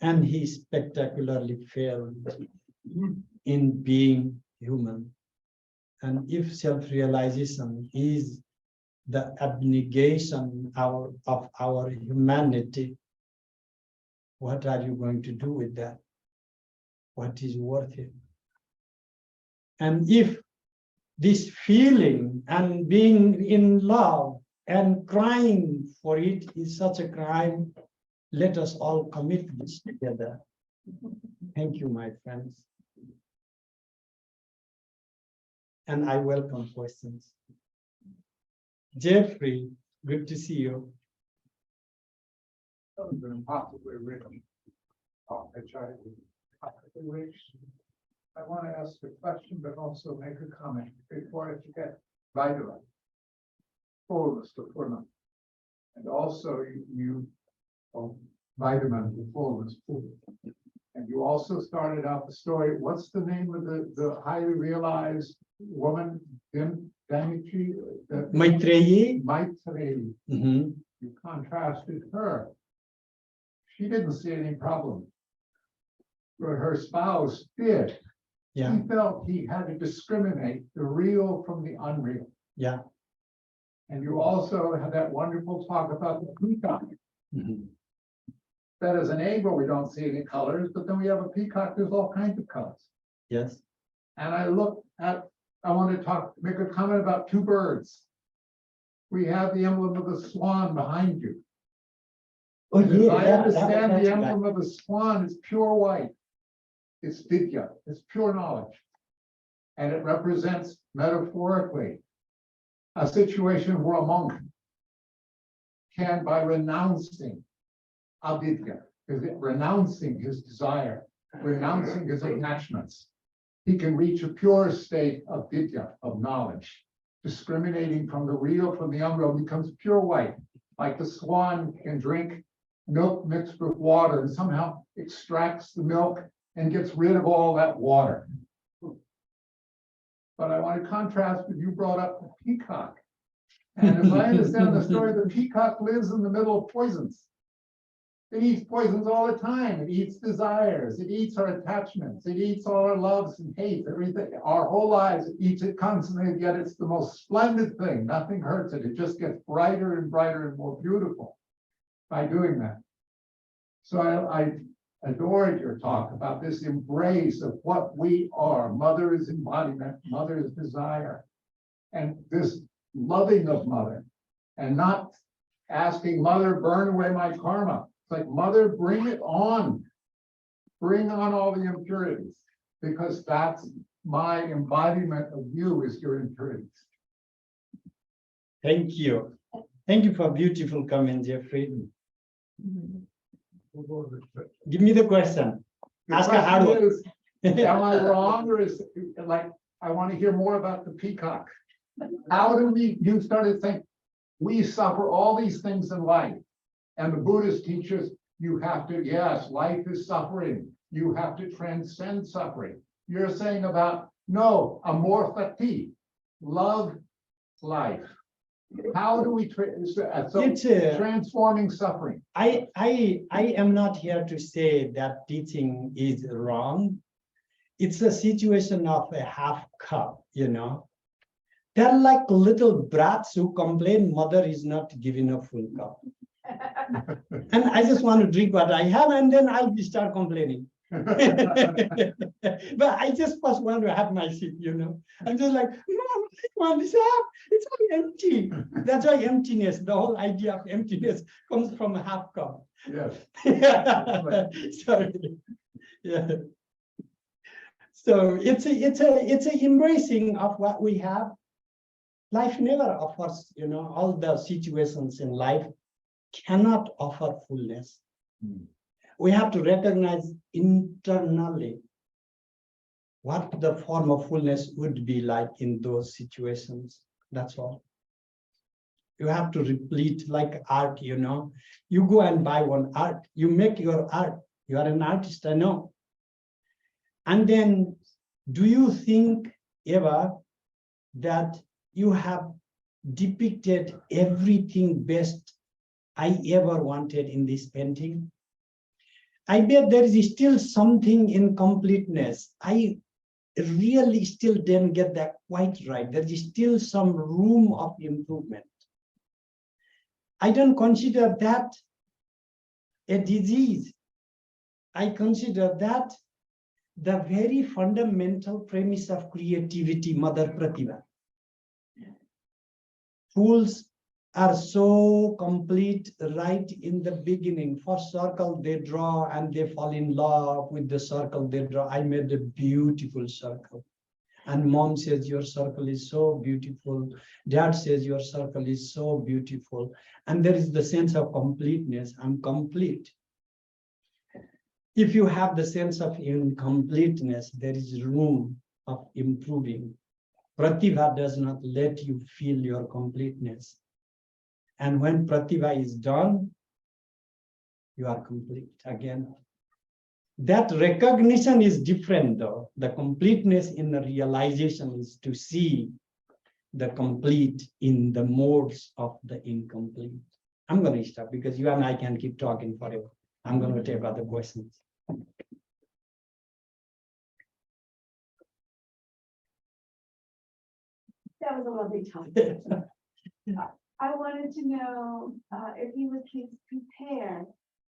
and he spectacularly failed in being human. And if self-realization is the abnegation of our humanity, what are you going to do with that? What is worth it? And if this feeling and being in love and crying for it is such a crime, let us all commit this together. Thank you, my friends. And I welcome questions. Jeffrey, good to see you. That was an impossibly written. Acharya. I want to ask a question, but also make a comment before I forget. Vaidara, fullness to Purna, and also vitamin to fullness. And you also started out the story. What's the name of the highly realized woman? Damichi? Maitreyi. Maitreyi. Mm-hmm. You contrasted her. She didn't see any problem, but her spouse did. Yeah. He felt he had to discriminate the real from the unreal. Yeah. And you also had that wonderful talk about the peacock. Mm-hmm. That as an eagle, we don't see any colors, but then we have a peacock, there's all kinds of colors. Yes. And I want to make a comment about 2 birds. We have the emblem of the swan behind you. Oh, yeah. I understand the emblem of the swan is pure white. It's vidya, it's pure knowledge. And it represents metaphorically a situation where a monk can, by renouncing avidya, renouncing his desire, renouncing his attachments, he can reach a pure state of vidya, of knowledge. Discriminating from the real from the unreal becomes pure white, like the swan can drink milk mixed with water and somehow extracts the milk and gets rid of all that water. But I want to contrast with you brought up the peacock. And as I understand the story, the peacock lives in the middle of poisons. It eats poisons all the time. It eats desires. It eats our attachments. It eats all our loves and hates, everything. Our whole lives, it eats it constantly, yet it's the most splendid thing. Nothing hurts it. It just gets brighter and brighter and more beautiful by doing that. So I adored your talk about this embrace of what we are. Mother is embodiment, mother is desire. And this loving of mother, and not asking mother, burn away my karma. It's like, mother, bring it on. Bring on all the impurities, because that's my embodiment of you, is your impurities. Thank you. Thank you for beautiful comment, Jeffrey. Give me the question. The Ask a hard question one. is, am I wrong, or is, like, I want to hear more about the peacock. How do you started saying, we suffer all these things in life. And the Buddhist teaches you have to, yes, life is suffering. You have to transcend suffering. You're saying about, no, amorphati, love life. How do we, transforming suffering? I am not here to say that teaching is wrong. It's a situation of a half cup, you know. They're like little brats who complain mother is not giving a full cup. And I just want to drink what I have, and then I'll start complaining. But I just first want to have my seat, you know. I'm just like, Mom, I want this half. It's all empty. That's why emptiness, the whole idea of emptiness comes from a half cup. Yes. Sorry. Yeah. So it's a embracing of what we have. Life never offers, you know, all the situations in life cannot offer fullness. We have to recognize internally what the form of fullness would be like in those situations. That's all. You have to replete like art, you know. You go and buy one art. You make your art. You are an artist, I know. And then, do you think ever that you have depicted everything best I ever wanted in this painting? I bet there is still something in completeness. I really still didn't get that quite right. There is still some room of improvement. I don't consider that a disease. I consider that the very fundamental premise of creativity, Mother Pratibha. Fools are so complete right in the beginning. First circle they draw and they fall in love with the circle they draw. I made a beautiful circle. And mom says, your circle is so beautiful. Dad says, your circle is so beautiful. And there is the sense of completeness. I'm complete. If you have the sense of incompleteness, there is room of improving. Pratibha does not let you feel your completeness. And when Pratibha is done, you are complete again. That recognition is different though. The completeness in the realization is to see the complete in the modes of the incomplete. I'm going to stop because you and I can keep talking forever. I'm going to take other questions. That was a lovely talk. I wanted to know if you would please compare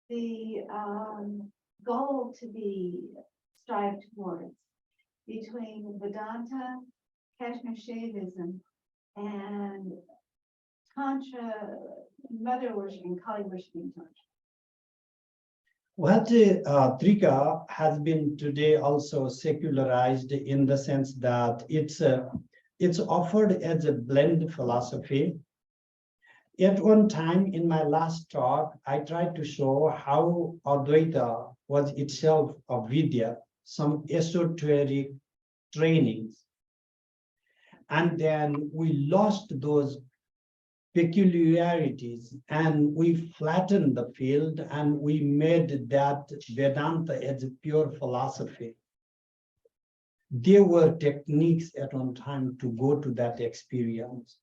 the goal to be strived towards between Vedanta, Kashmir Shaivism, and Tantra, mother worshiping, Kali worshiping Tantra. What Trika has been today also secularized in the sense that it's offered as a blend philosophy. At one time in my last talk, I tried to show how Advaita was itself a Vidya, some esoteric trainings. And then we lost those peculiarities and we flattened the field and we made that Vedanta as a pure philosophy. There were techniques at one time to go to that experience.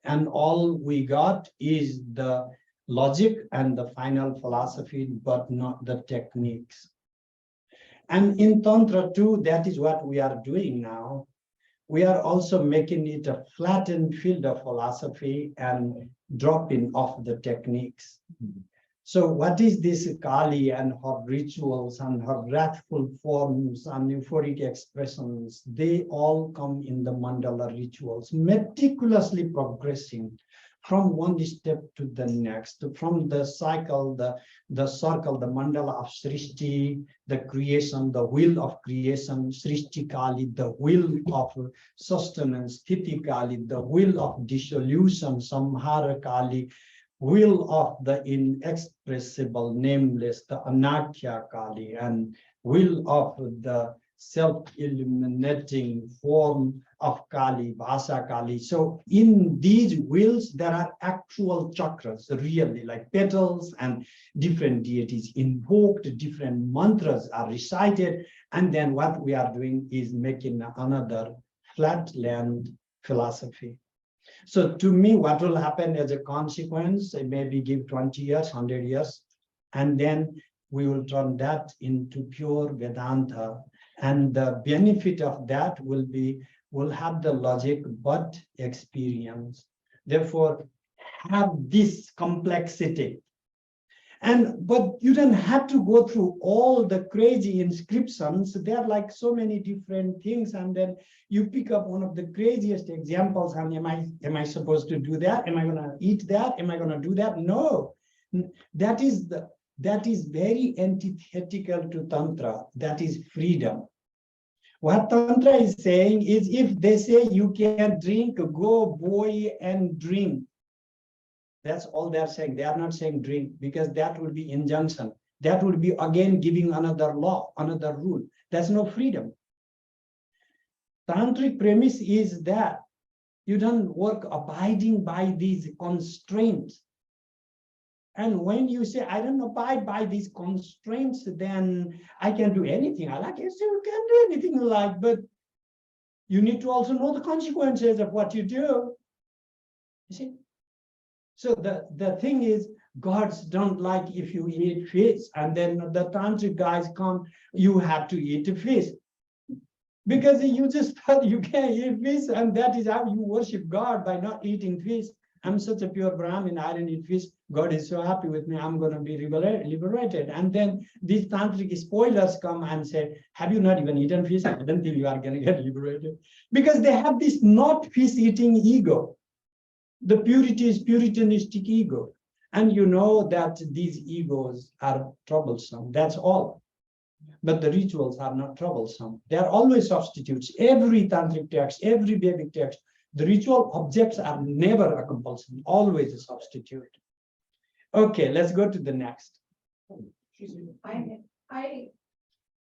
And all we got is the logic and the final philosophy, but not the techniques. And in Tantra too, that is what we are doing now. We are also making it a flattened field of philosophy and dropping off the techniques. So what is this Kali and her rituals and her wrathful forms and euphoric expressions? They all come in the mandala rituals, meticulously progressing from one step to the next, from the cycle, the circle, the mandala of Srishti, the creation, the will of creation, Srishti Kali, the will of sustenance, Sthiti Kali, the will of dissolution, Samhara Kali, will of the inexpressible, nameless, the Anakhya Kali, and will of the self-illuminating form of Kali, Vasa Kali. So in these wills, there are actual chakras, really, like petals, and different deities invoked, different mantras are recited, and then what we are doing is making another flatland philosophy. So to me, what will happen as a consequence, maybe give 20 years, 100 years, and then we will turn that into pure Vedanta. And the benefit of that will be, we'll have the logic, but experience. Therefore, have this complexity. But you don't have to go through all the crazy inscriptions. There are like so many different things, and then you pick up one of the craziest examples. And am I supposed to do that? Am I going to eat that? Am I going to do that? No, that is very antithetical to Tantra. That is freedom. What Tantra is saying is, if they say you can drink, go boy and drink. That's all they're saying. They are not saying drink, because that would be injunction. That would be again giving another law, another rule. That's no freedom. Tantric premise is that you don't work abiding by these constraints. And when you say, I don't abide by these constraints, then I can do anything I like. Yes, you can do anything you like, but you need to also know the consequences of what you do. You see? So the thing is, gods don't like if you eat fish, and then the tantric guys come, you have to eat fish. Because you just thought you can eat fish, and that is how you worship God, by not eating fish. I'm such a pure Brahmin, I don't eat fish. God is so happy with me, I'm going to be liberated. And then these tantric spoilers come and say, have you not even eaten fish? I don't think you are going to get liberated. Because they have this not fish-eating ego. The purity is puritanistic ego. And you know that these egos are troublesome. That's all. But the rituals are not troublesome. They are always substitutes. Every tantric text, every Vedic text, the ritual objects are never a compulsion, always a substitute. Okay, let's go to the next. I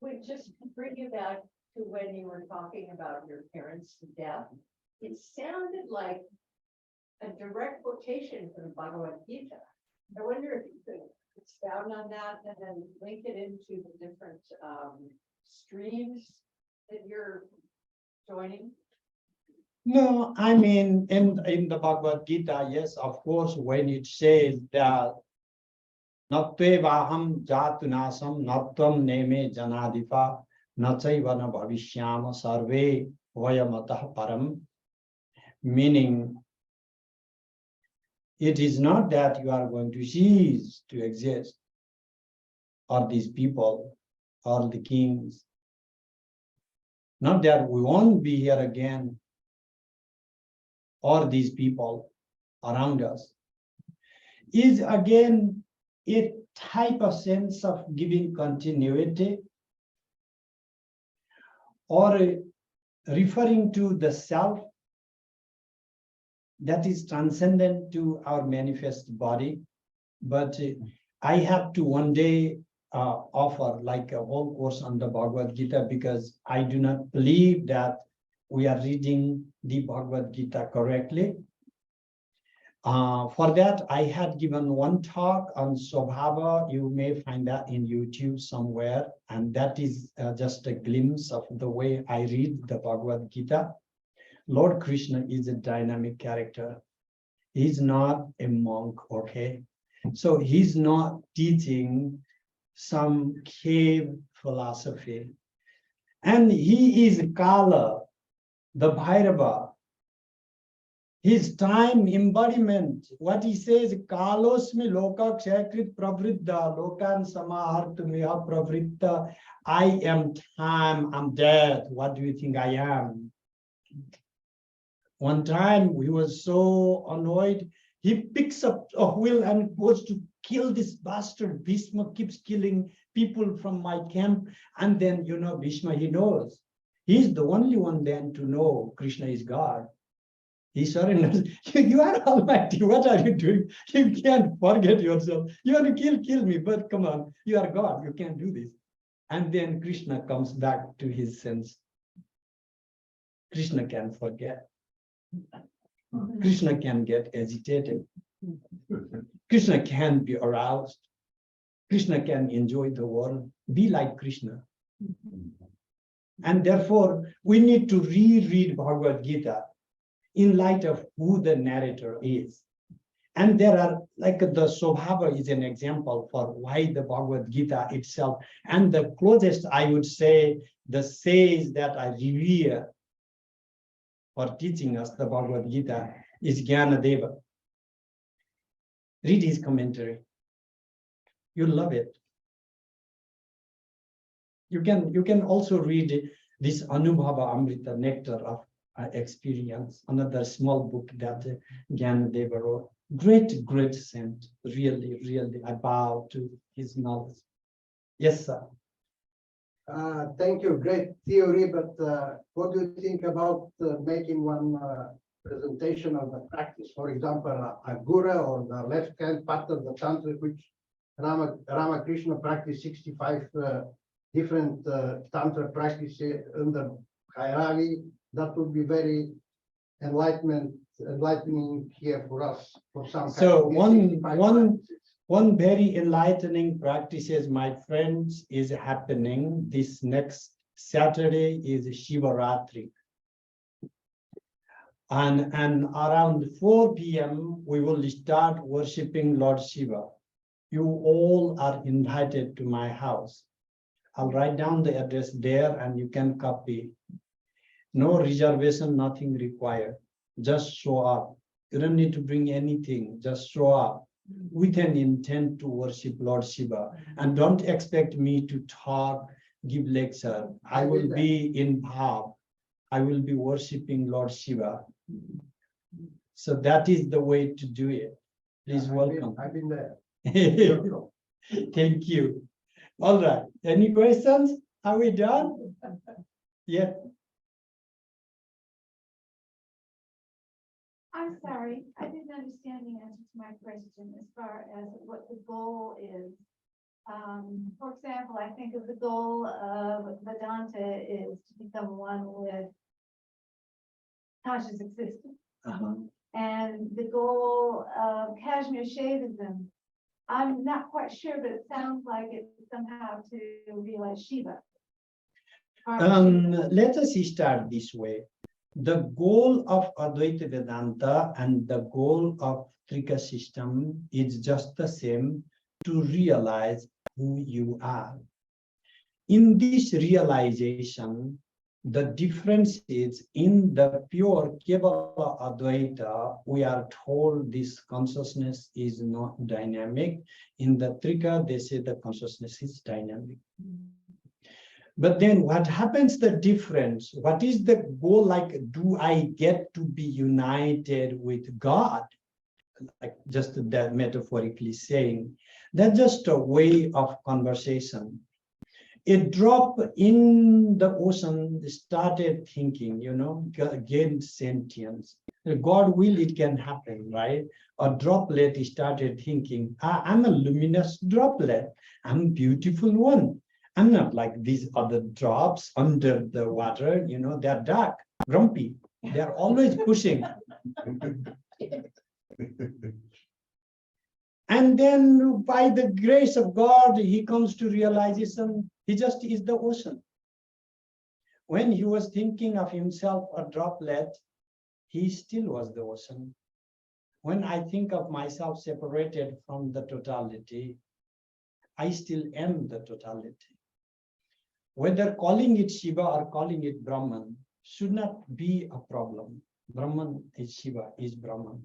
would just bring you back to when you were talking about your parents' death. It sounded like a direct quotation from the Bhagavad Gita. I wonder if you could expound on that and then link it into the different streams that you're joining. No, I mean, in the Bhagavad Gita, yes, of course, when it says that Natvevaham jatunasam natvam neme janadipa nachaivana bhavishyama sarve vayamatah param, meaning it is not that you are going to cease to exist, or these people, or the kings. Not that we won't be here again, or these people around us. Is again a type of sense of giving continuity, or referring to the self that is transcendent to our manifest body. But I have to one day offer like a whole course on the Bhagavad Gita, because I do not believe that we are reading the Bhagavad Gita correctly. For that, I had given one talk on Swabhava. You may find that in YouTube somewhere. And that is just a glimpse of the way I read the Bhagavad Gita. Lord Krishna is a dynamic character. He's not a monk, okay? So he's not teaching some cave philosophy. And he is Kala, the Bhairava. His time embodiment, what he says, Kalosmi loka kshayakrit pravriddha, lokan samahartumiha pravritta. I am time, I'm death. What do you think I am? One time he was so annoyed, he picks up a wheel and goes to kill this bastard. Bhishma keeps killing people from my camp. And then, you know, Bhishma, he knows. He's the only one then to know Krishna is God. He surrenders. You are Almighty. What are you doing? You can't forget yourself. You want to kill me, but come on, you are God. You can't do this. And then Krishna comes back to his sense. Krishna can forget. Krishna can get agitated. Krishna can be aroused. Krishna can enjoy the world. Be like Krishna. And therefore, we need to reread Bhagavad Gita in light of who the narrator is. And there are, like the Sobhava is an example for why the Bhagavad Gita itself, and the closest, I would say, the sage that I revere for teaching us the Bhagavad Gita is Jnanadeva. Read his commentary. You'll love it. You can also read this Anubhava Amrita, Nectar of Experience, another small book that Jnanadeva wrote. Great saint, really, I bow to his knowledge. Yes, sir. Thank you, great theory, but what do you think about making one presentation of the practice? For example, a gura or the left-hand part of the Tantra, which Ramakrishna practiced 65 different Tantra practices under hierarchy. That would be very enlightening here for us. For some So kind of one very enlightening practices, my friends, is happening this next Saturday is Shivaratri. And around 4 p.m. we will start worshiping Lord Shiva. You all are invited to my house. I'll write down the address there and you can copy. No reservation, nothing required. Just show up. You don't need to bring anything, just show up with an intent to worship Lord Shiva. And don't expect me to talk, give lecture. I will be in bhav. I will be worshiping Lord Shiva. So that is the way to do it. Please welcome. I've been there. Thank you. All right. Any questions? Are we done? Yeah. I'm sorry, I didn't understand the answer to my question as far as what the goal is. For example, I think of the goal of Vedanta is to become one with conscious existence. And the goal of Kashmir Shaivism, I'm not quite sure, but it sounds like it's somehow to realize Shiva. Let us start this way. The goal of Advaita Vedanta and the goal of Trika system is just the same, to realize who you are. In this realization, the difference is in the pure Kevala Advaita, we are told this consciousness is not dynamic. In the Trika, they say the consciousness is dynamic. But then what happens, the difference? What is the goal? Like, do I get to be united with God? Like just that metaphorically saying, that's just a way of conversation. A drop in the ocean started thinking, gained sentience. God will, it can happen, right? A droplet started thinking, I'm a luminous droplet. I'm a beautiful one. I'm not like these other drops under the water, they're dark, grumpy. They're always pushing. And then by the grace of God, he comes to realization, he just is the ocean. When he was thinking of himself a droplet, he still was the ocean. When I think of myself separated from the totality, I still am the totality. Whether calling it Shiva or calling it Brahman should not be a problem. Brahman is Shiva, is Brahman.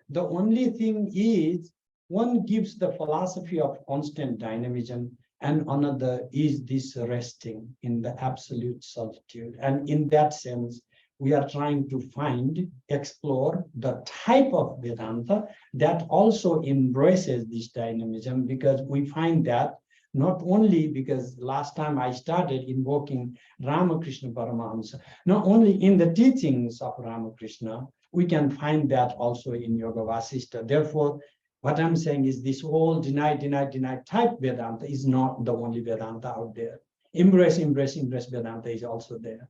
The only thing is, one gives the philosophy of constant dynamism, and another is this resting in the absolute solitude. And in that sense, we are trying to explore the type of Vedanta that also embraces this dynamism, because we find that not only because last time I started invoking Ramakrishna Paramahamsa, not only in the teachings of Ramakrishna, We can find that also in Yoga Vasishtha. Therefore, what I'm saying is this whole deny type Vedanta is not the only Vedanta out there. Embrace Vedanta is also there.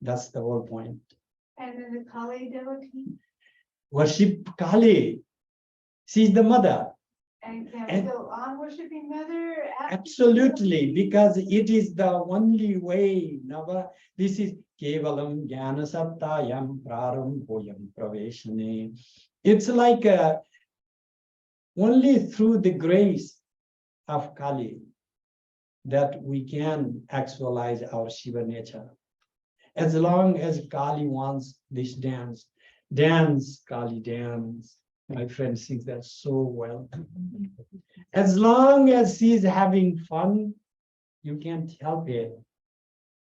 That's the whole point. And then the Kali devotee, Worship Kali. She's the mother. and can And- we go on worshiping mother? after- Absolutely, because it is the only way. Nava, this is Kevalam Jnana Sattayam Prarambhoyam Praveshane. It's like only through the grace of Kali that we can actualize our Shiva nature. As long as Kali wants this dance, Kali, dance. My friend sings that so well. As long as she's having fun, you can't help it.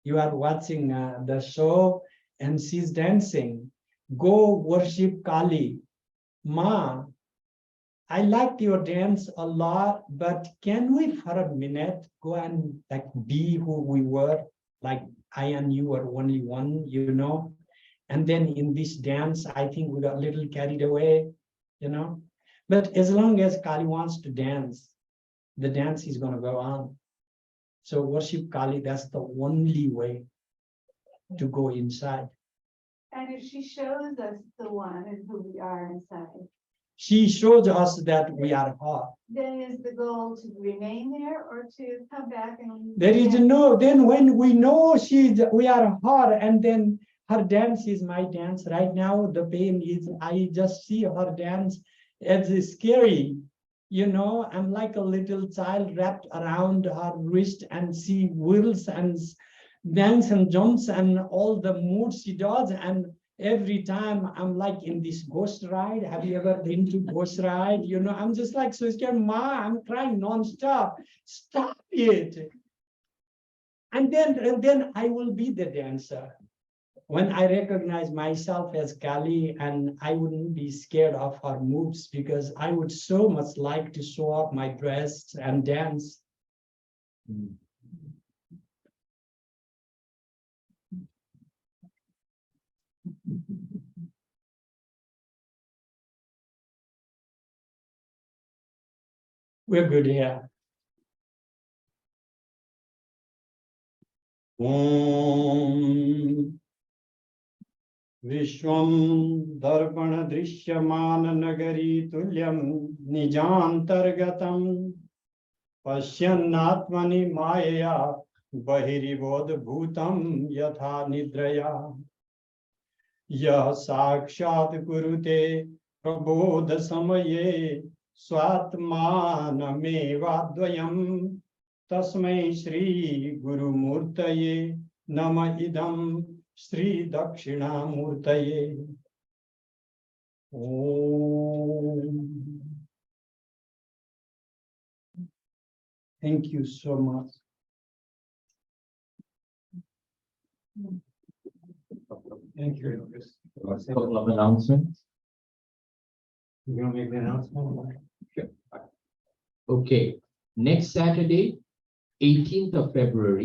You are watching the show and she's dancing. Go worship Kali. Ma, I liked your dance a lot, but can we for a minute go and like be who we were? Like I and you are only one, you know? And then in this dance, I think we got a little carried away, you know? But as long as Kali wants to dance, the dance is going to go on. So worship Kali, that's the only way to go inside. And if she shows us the one and who we are inside, She shows us that we are hot. then is the goal to remain there or to come back and? There is no, then when we know we are hot, and then her dance is my dance. Right now, the pain is, I just see her dance as scary. You know, I'm like a little child wrapped around her wrist, and she whirls and dance and jumps and all the moves she does. And every time I'm like in this ghost ride. Have you ever been to ghost ride? You know, I'm just like so scared. Ma, I'm crying nonstop. Stop it. And then I will be the dancer. When I recognize myself as Kali, and I wouldn't be scared of her moves, because I would so much like to show off my dress and dance. We're good here. Om Vishwam Darpana Drishyamana Nagari Tulyam Nijantargatam Pasyanatmani Maya Bahiribodh Bhutam Yatha Nidraya Yah Sakshat Kurute Prabodha Samaye Swatmanamevadvayam Tasmai Shri Guru Murtaye Nama Idam Shri Dakshina Murtaye. Om. Thank you so much. Thank you. A couple of announcements. You want to make the announcement? Okay, next Saturday, 18th of February,